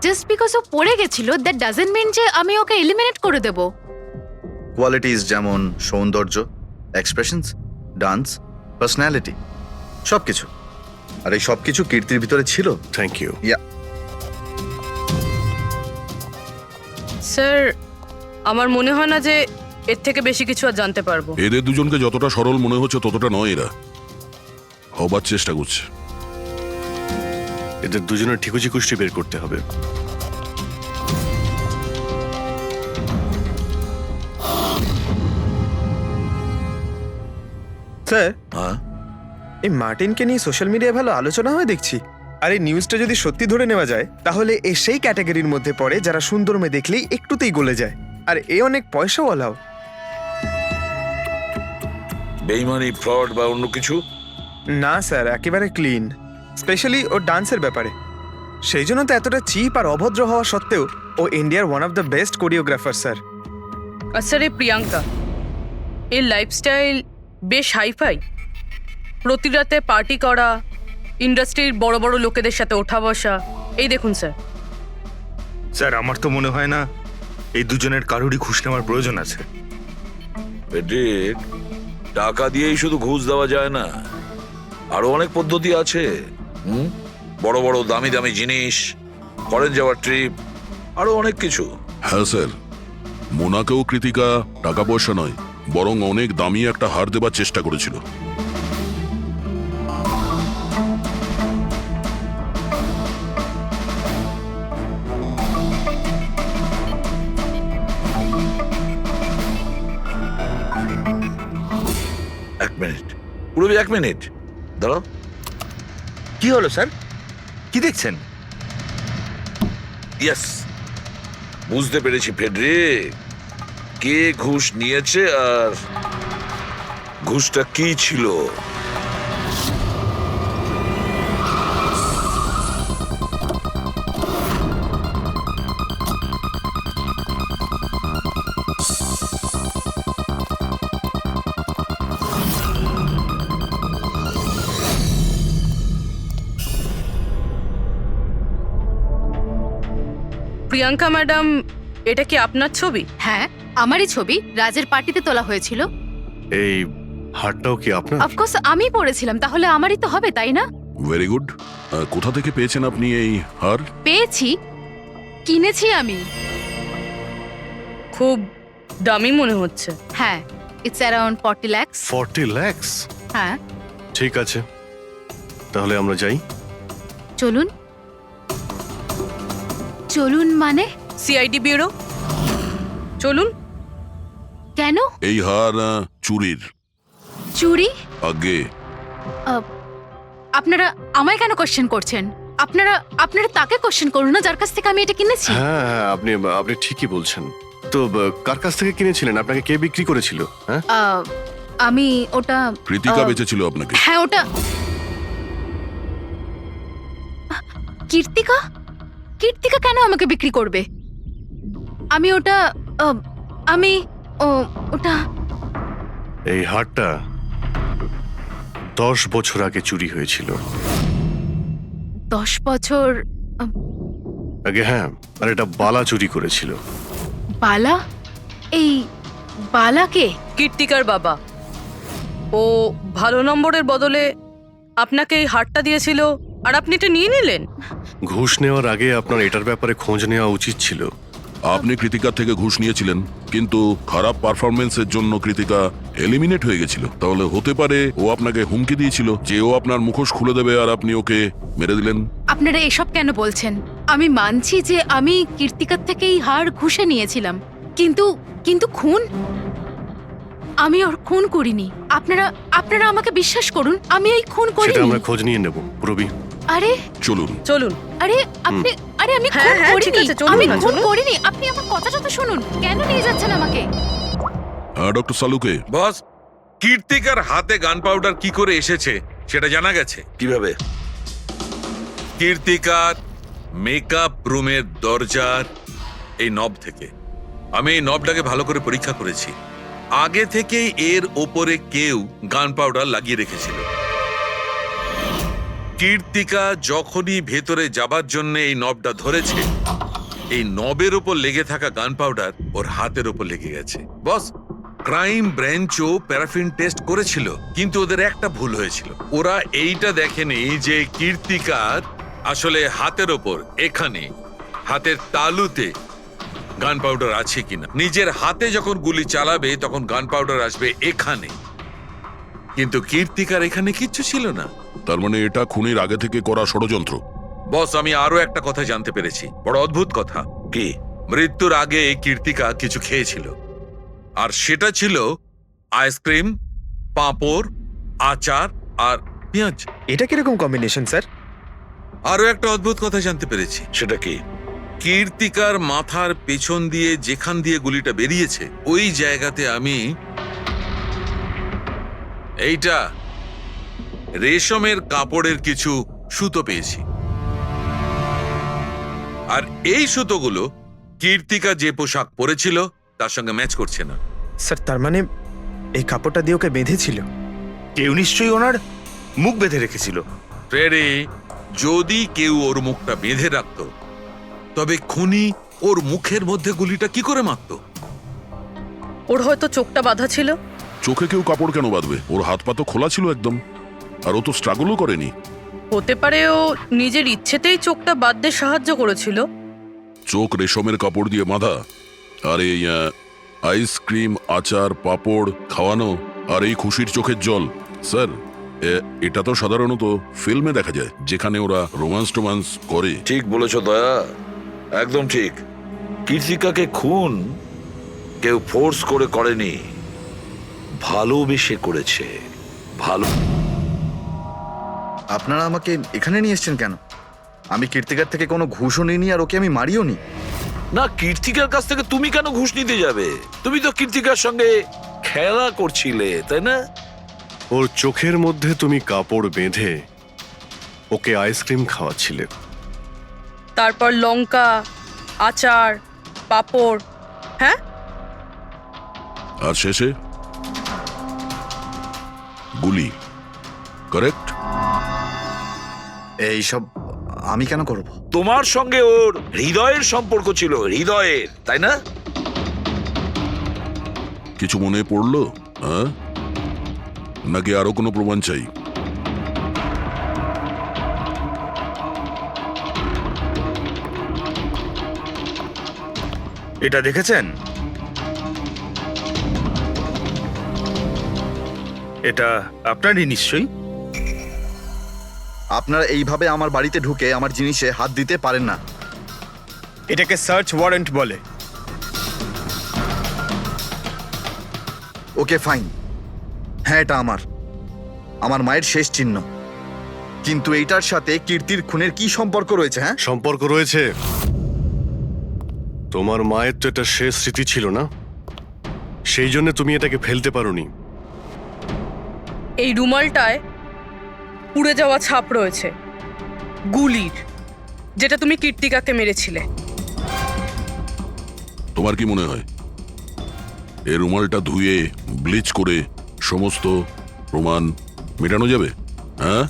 জাস্ট বিকজ ও পড়ে গেছিল, দ্যাট ডাজন্ট মিন যে আমি ওকে এলিমিনেট করে দেব। কোয়ালিটিস যেমন সৌন্দর্য, এক্সপ্রেশনস, ডান্স, পার্সোনালিটি, সবকিছু। আর এই সবকিছু কীর্তির ভিতরে ছিল। Thank you. স্যার, আমার মনে হয় না যে এর থেকে বেশি কিছু আর জানতে পারবো। এদের দুজনকে যতটা সরল মনে হচ্ছে ততটা নয়। এরা হবার চেষ্টা করছে। এদের দুজনের ঠিকুজি কুষ্টি বের করতে হবে। স্যার, হ্যাঁ এই মার্টিনকে নিয়ে সোশ্যাল মিডিয়ায় ভালো আলোচনা হয় দেখছি। আর এই নিউজটা যদি সত্যি ধরে নেওয়া যায় তাহলে এ সেই ক্যাটাগরির মধ্যে পড়ে যারা সুন্দর মেয়ে দেখলেই একটুতেই গলে যায়। আর এ অনেক পয়সাওয়ালাও। বেইমানি, ফ্রড বা অন্য কিছু? না স্যার, একেবারে ক্লিন, স্পেশালি ওর ডান্সের ব্যাপারে। সেই জন্য তো এতটা চিপ আর অভদ্র হওয়া সত্ত্বেও ও ইন্ডিয়ার one of the best choreographer sir. আর স্যার এই প্রিয়াঙ্কা, এর লাইফস্টাইল বেশ হাইফাই। প্রতি রাতে পার্টি করা, ইন্ডাস্ট্রির বড় বড় লোকেদের সাথে ওঠা বসা। এই দেখুন স্যার। স্যার আমার তো মনে হয় না এই দুজনের কারোরই ঘুষ নেওয়ার প্রয়োজন আছে। পেটেক, টাকা দিয়েই শুধু ঘুষ দেওয়া যায় না, আরো অনেক পদ্ধতি আছে। বড় বড় দামি দামি জিনিস, ফরেন যাওয়ার ট্রিপ, আরো অনেক কিছু। হ্যাঁ স্যার, মোনাকেও কৃতিকা টাকা পয়সা নয় বরং অনেক দামি একটা হার দেবার চেষ্টা করেছিল। এক মিনিট, পুরো 1 মিনিট দাঁড়াও। কি হলো স্যার, কি দেখছেন? ইয়েস, বুঝতে পেরেছি ফেডরিক, কে ঘুষ নিয়েছে আর ঘুষটা কি ছিল। প্রিয়াঙ্কা ম্যাডাম, এটা কি আপনার ছবি? হ্যাঁ, আমারই ছবি, রাজের পার্টিতে তোলা হয়েছিল। এই হারটাও কি আপনার? অফকোর্স আমি পড়েছিলাম, তাহলে আমারই তো হবে, তাই না? Very good. কোথা থেকে পেয়েছেন আপনি এই হার? পেয়েছি, কিনেছি আমি। খুব দামি মনে হচ্ছে। হ্যাঁ, ইটস অ্যারাউন্ড 40 lakhs। 40 লাখ? হ্যাঁ। ঠিক আছে, তাহলে আমরা যাই। চলুন। চলুন মানে? সিআইডি ব্যুরো চলুন। কেন? এই হার চুরির। চুরি? আগে আপনারা আমায় কেন কোশ্চেন করছেন? আপনারা আপনারা তাকে কোশ্চেন করুন না যার কাছ থেকে আমি এটা কিনেছি। হ্যাঁ হ্যাঁ, আপনি আপনি ঠিকই বলছেন। তো কার কাছ থেকে কিনেছিলেন? আপনাকে কে বিক্রি করেছিল? হ্যাঁ, আমি ওটা কৃতিকা বেচেছিল আপনাকে। হ্যাঁ, ওটা কীর্তিকা। কীর্তিকা কেন আমাকে বিক্রি করবে? আমি ওটা আমি ওটা এই হারটা 10 বছর আগে চুরি হয়েছিল। 10 বছর আগে? হ্যাঁ, আর এটা বালা চুরি করেছিল। বালা? এই বালাকে? কীর্তিকার বাবা। ও ভালো নম্বরের বদলে আপনাকে এই হারটা দিয়েছিল আর আপনি এটা নিয়ে নিলেন। ঘুষ নেওয়ার আগে আপনার এটার ব্যাপারে খোঁজ নেওয়া উচিত ছিল। আপনি কৃতিকার থেকে ঘুষ নিয়েছিলেন, কিন্তু খারাপ পারফরমেন্সের জন্য কৃতিকা এলিমিনেট হয়ে গেছিল। তাহলে হতে পারে ও আপনাকে হুমকি দিয়েছিল যে ও আপনার মুখোশ খুলে দেবে আর আপনি ওকে মেরে দিলেন। আপনারা এসব কেন বলছেন? আমি মানছি যে আমি কীর্তিকার থেকে এই হার ঘুষে নিয়েছিলাম, কিন্তু কিন্তু খুন? আমি ওর খুন করিনি। আপনারা আপনারা আমাকে বিশ্বাস করুন, আমি এই খুন সেটা করিনি। আমরা খোঁজ নিয়ে নেব পুরবি। আরে চলুন চলুন। আরে আপনি আরে আমি হ্যাঁ, খুন হ্যাঁ, ঠিক করিনি। আছে, চলুন আমি না, খুন চলুন। করিনি। আপনি আমার কথাটা তো শুনুন। কেন নিয়ে যাচ্ছেন আমাকে? ডক্টর সালুকে, বস, কীর্তিকার হাতে গান পাউডার কি করে এসেছে সেটা জানা গেছে। কিভাবে? কীর্তিকার মেকআপ রুমের দরজার এই নব থেকে। আমি এই নবটাকে ভালো করে পরীক্ষা করেছি। আগে থেকেই এর ওপরে কেউ গান পাউডার লাগিয়ে রেখেছিল। কীর্তিকা যখনই ভেতরে যাবার জন্য এই নবটা ধরেছে, এই নবের ওপর লেগে থাকা গান পাউডার ওর হাতের ওপর লেগে গেছে। বস, ক্রাইম ব্রাঞ্চও প্যারাফিন টেস্ট করেছিল, কিন্তু ওদের একটা ভুল হয়েছিল। ওরা এইটা দেখেনি যে কীর্তিকার আসলে হাতের ওপর, এখানে হাতের তালুতে গান পাউডার আছে কিনা। নিজের হাতে যখন গুলি চালাবে তখন গান পাউডার আসবে এখানে, কিন্তু কীর্তিকার এখানে কিচ্ছু ছিল না। তার মানে এটা খুনের আগে থেকে করা ষড়যন্ত্র। বস, আমি আরো একটা কথা জানতে পেরেছি, বড় অদ্ভুত কথা। কি? মৃত্যুর আগে কীর্তিকা কিছু খেয়েছিল, আর সেটা ছিল আইসক্রিম, পাঁপড় আচার আর পেঁয়াজ। এটা কিরকম কম্বিনেশন স্যার? আরো একটা অদ্ভুত কথা জানতে পেরেছি। সেটা কি? কীর্তিকার মাথার পেছন দিয়ে যেখান দিয়ে গুলিটা বেরিয়েছে ওই জায়গাতে আমি এইটা রেশমের কাপড়ের কিছু সুতো পেয়েছি। আর এই সুতোগুলো কীর্তিকা যে পোশাক পরেছিল তার সঙ্গে ম্যাচ করছে না। স্যার তার মানে এই কাপড়টা দিয়ে ওকে বেঁধেছিল? কেউ নিশ্চয়ই ওনার মুখ বেঁধে রেখেছিল। ফ্রেডি, যদি কেউ ওর মুখটা বেঁধে রাখতো তবে খুনি ওর মুখের মধ্যে গুলিটা কি করে মারতো? ওর হয়তো চোখটা বাঁধা ছিল। চোখে কেউ কাপড় কেন বাঁধবে? ওর হাত পা তো খোলা ছিল একদম, আর ও তো স্ট্রাগলও করেনি। হতে পারে ও নিজের ইচ্ছেতেই চোখটা বাঁধতে সাহায্য করেছিল। চোখ রেশমের কাপড় দিয়ে বাঁধা, আর এই আইসক্রিম, আচার, পাঁপড় খাওয়ানো, আর এই খুশির চোখের জল। স্যার, এটা তো সাধারণত ফিল্মে দেখা যায়, যেখানে ওরা রোমান্স করে। ঠিক বলেছ দয়া, একদম ঠিক। কীর্তিকাকে খুন কেউ ফোর্স করে করেনি, ভালোবেসে করেছে। ভালো। আপনারা আমাকে এখানে নিয়ে এসেছেন কেন? আমি কীর্তিকার থেকে কোনো ঘুষও নিইনি, আর ওকে আমি মারিও নি। না, কীর্তিকার কাছ থেকে তুমি কেন ঘুষ নিতে যাবে? তুমি তো কীর্তিকার সঙ্গে খেলা করছিলে, তাই না? ওর চোখের মধ্যে তুমি কাপড় বেঁধে ওকে আইসক্রিম খাওয়াচ্ছিলে। তারপর লঙ্কা, আচার, পাঁপড়। হ্যাঁ, আর শেষে গুলি। কারেক্ট? এইসব আমি কেন করব? তোমার সঙ্গে ওর হৃদয়ের সম্পর্ক ছিল, হৃদয়ের, তাই না? কিছু মনে পড়লো? হ্যাঁ, নাকি আরো কোনো প্রমাণ চাই? এটা দেখেছেন? এটা আপনারই নিশ্চয়ই। আপনারা এইভাবে আমার বাড়িতে ঢুকে আমার জিনিসে হাত দিতে পারেন না। এটাকে সার্চ ওয়ারেন্ট বলে। ওকে ফাইন, হ্যাঁ এটা আমার মায়ের শেষ চিহ্ন। কিন্তু এইটার সাথে কীর্তির খুনের কি সম্পর্ক রয়েছে? হ্যাঁ, সম্পর্ক রয়েছে। তোমার মায়ের তো এটা শেষ স্মৃতি ছিল না, সেই জন্য তুমি এটাকে ফেলতে পারোনি। এই রুমালটায় পুড়ে যাওয়া ছাপ রয়েছে গুলির, যেটা তুমি কীর্তিকাকে মেরেছিলে। তোমার কি মনে হয় এই রুমালটা ধুয়ে ব্লিচ করে সমস্ত প্রমাণ মেটানো যাবে? হ্যাঁ,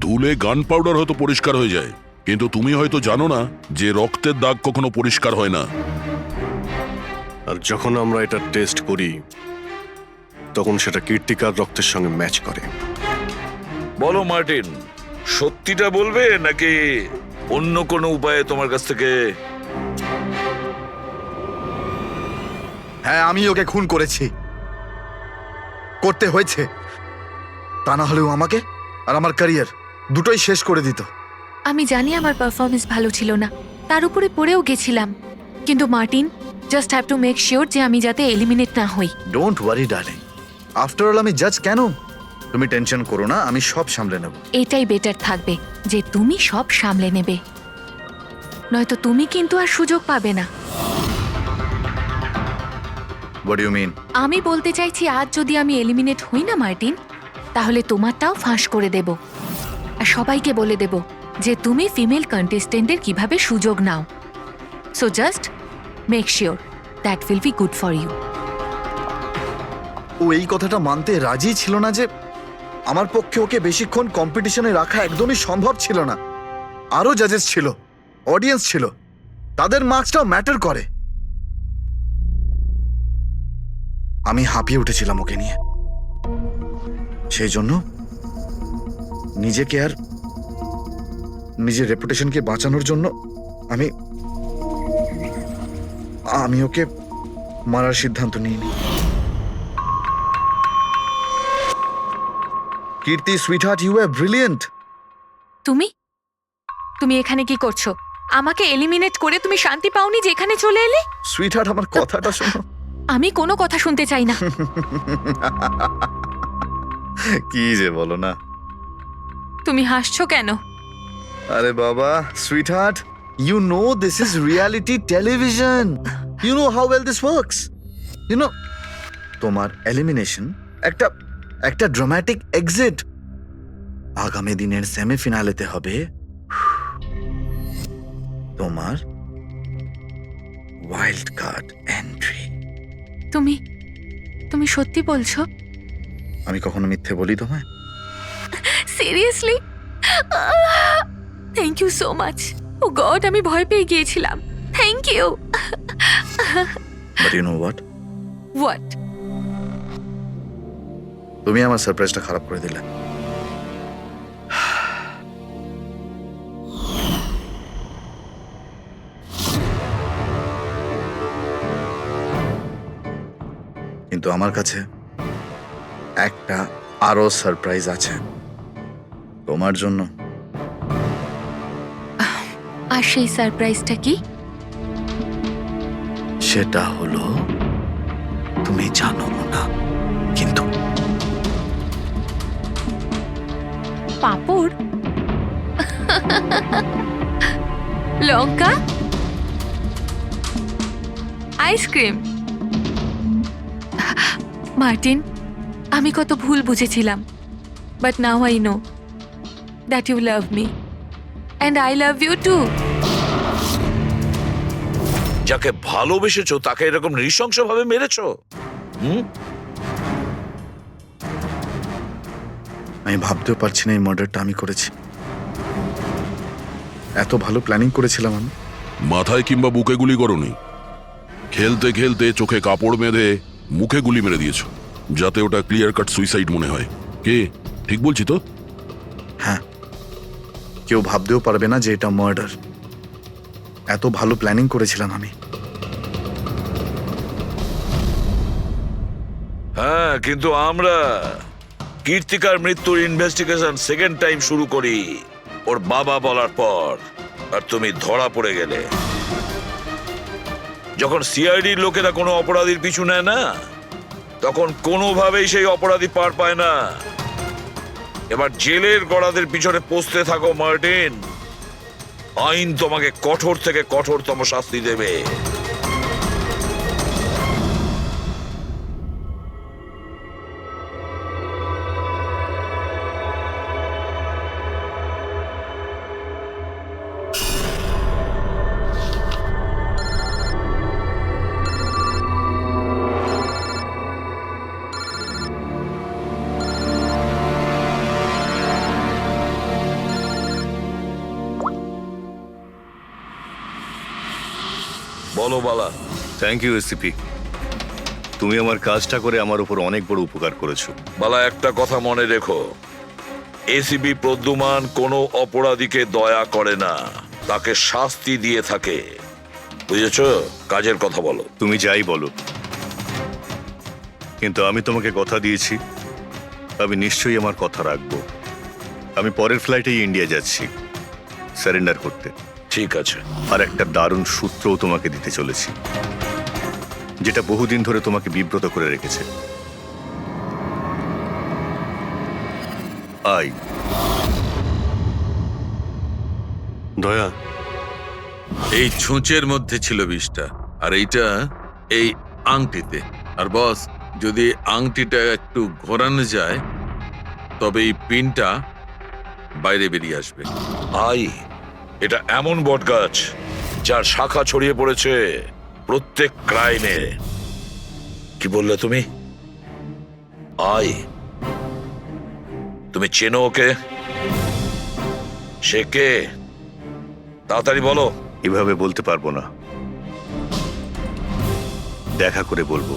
ধুলে গান পাউডার হয়তো পরিষ্কার হয়ে যায়, কিন্তু তুমি হয়তো জানো না যে রক্তের দাগ কখনো পরিষ্কার হয় না। আর যখন আমরা এটা টেস্ট করি তখন সেটা কীর্তিকার রক্তের সঙ্গে ম্যাচ করে। বলো মার্টিন, সত্যিটা বলবে নাকি অন্য কোনো উপায়ে তোমার কাছ থেকে? হ্যাঁ, আমি ওকে খুন করেছি, করতে হয়েছে। তা না হলেও আমাকে আর আমার ক্যারিয়ার দুটোই শেষ করে দিত। আমি জানি আমার পারফরমেন্স ভালো ছিল না, তার উপরে পড়েও গেছিলাম, কিন্তু Martin, just have to make sure যে আমি যাতে এলিমিনেট না হই। Don't worry darling, after all আমি জাজ কেন? তুমি টেনশন করো না, আমি সব সামলে নেব। এটাই বেটার থাকবে যে তুমি সব সামলে নেবে, নয়তো তুমি কিন্তু আর সুযোগ পাবে না। What do you mean? আমি বলতে চাইছি, আজ যদি আমি এলিমিনেট হই না মার্টিন, তাহলে তোমারটাও ফাঁস করে দেব, আর সবাইকে বলে দেব যে তুমি ফিমেল কন্টেস্টেন্টের কিভাবে সুযোগ নাও। So just make sure that will be good for you. ও এই কথাটা মানতে রাজি ছিল না যে আমার পক্ষে ওকে বেশিক্ষণ কম্পিটিশনে রাখা একদমই সম্ভব ছিল না। আরো জাজেস ছিল, অডিয়েন্স ছিল, তাদের মার্কসটাও ম্যাটার করে। আমি হাঁপিয়ে উঠেছিলাম ওকে নিয়ে, সেই জন্য নিজেকে আর নিজের রেপুটেশনকে বাঁচানোর জন্য আমি ওকে মারার সিদ্ধান্ত নিইনি। কীর্তি সুইটহার্ট, ইউ আর ব্রিলিয়েন্ট। তুমি এখানে কি করছো? আমাকে এলিমিনেট করে তুমি শান্তি পাওনি যে এখানে চলে এলে? সুইটহার্ট, আমার কথাটা শোনো। আমি কোনো কথা শুনতে চাই না। কি যে বলো না। তুমি হাসছো কেন? আরে বাবা, sweet heart, you know this is reality television. You know how well this works. You know, তোমার এলিমিনেশন একটা ড্রামাটিক এক্সিট আগামী দিনের সেমিফিনালেতে হবে তোমার ওয়াইল্ড কার্ড এন্ট্রি। তুমি সত্যি বলছো? আমি কখনো মিথ্যে বলি তোমায়? Seriously? Thank you so much. Oh God, আমি ভয় পেয়ে গিয়েছিলাম। Thank you. But you know what? What? তুমি আমার সারপ্রাইজটা খারাপ করে দিলে। কিন্তু আমার কাছে একটা আরো সারপ্রাইজ আছে তোমার জন্য। আর সেই সারপ্রাইজটা কি? সেটা হলো তুমি জানো না, কিন্তু পাপড়, লঙ্কা, আইসক্রিম। মার্টিন, আমি কত ভুল বুঝেছিলাম, but now I know that you love me and I love you too. যাকে ভালোবেসেছো তাকে এরকম নৃশংসভাবে মেরেছো? আমি ভাবতেও পারছি না এই মার্ডারটা আমি করেছি। এত ভালো প্ল্যানিং করেছিলাম আমি। মাথায় কিংবা বুকে গুলি করনি, খেলতে খেলতে চোখে কাপড় বেঁধে মুখে গুলি মেরে দিয়েছো, যাতে ওটা ক্লিয়ার কাট সুইসাইড মনে হয়। কে ঠিক বলছি তো? হ্যাঁ, কেউ ভাবতেও পারবে না যে এটা মার্ডার। এত ভালো প্ল্যানিং করেছিলাম আমি। হ্যাঁ, কিন্তু আমরা কীর্তিকার মৃত্যুর ইনভেস্টিগেশন সেকেন্ড টাইম শুরু করি ওর বাবা বলার পর, আর তুমি ধরা পড়ে গেলে। যখন সিআইডির লোকেরা কোনো অপরাধীর পিছু নেয় না, তখন কোনোভাবেই সেই অপরাধী পার পায় না। এবার জেলের গড়াদের পিছনে পৌঁছতে থাকো মার্টিন। আইন তোমাকে কঠোর থেকে কঠোরতম শাস্তি দেবে। বলো বালা। থ্যাংক ইউ এসিপি, তুমি আমার কাজটা করে আমার উপর অনেক বড় উপকার করেছো। বালা, একটা কথা মনে রেখো, এসিবি প্রদ্যুমান কোনো অপরাধীকে দয়া করে না, তাকে শাস্তি দিয়ে থাকে। বুঝেছো? কাজের কথা বলো। তুমি যাই বলো, কিন্তু আমি তোমাকে কথা দিয়েছি, আমি নিশ্চয়ই আমার কথা রাখবো। আমি পরের ফ্লাইটেই ইন্ডিয়া যাচ্ছি সারেন্ডার করতে। ঠিক আছে। আর একটা দারুণ সূত্রও তোমাকে দিতে চলেছি, যেটা বহুদিন ধরে তোমাকে বিব্রত করে রেখেছে। আই দয়া, এই ছুঁচের মধ্যে ছিল বিষটা, আর এইটা এই আংটিতে। আর বস, যদি আংটিটা একটু ঘোরানো যায় তবে এই পিনটা বাইরে বেরিয়ে আসবে। আই, এটা এমন বটগাছ যার শাখা ছড়িয়ে পড়েছে প্রত্যেক ক্রাইমে। কি বললে তুমি? আই, তুমি চেনো ওকে? সে কে? তাড়াতাড়ি বলো। এভাবে বলতে পারবো না, দেখা করে বলবো।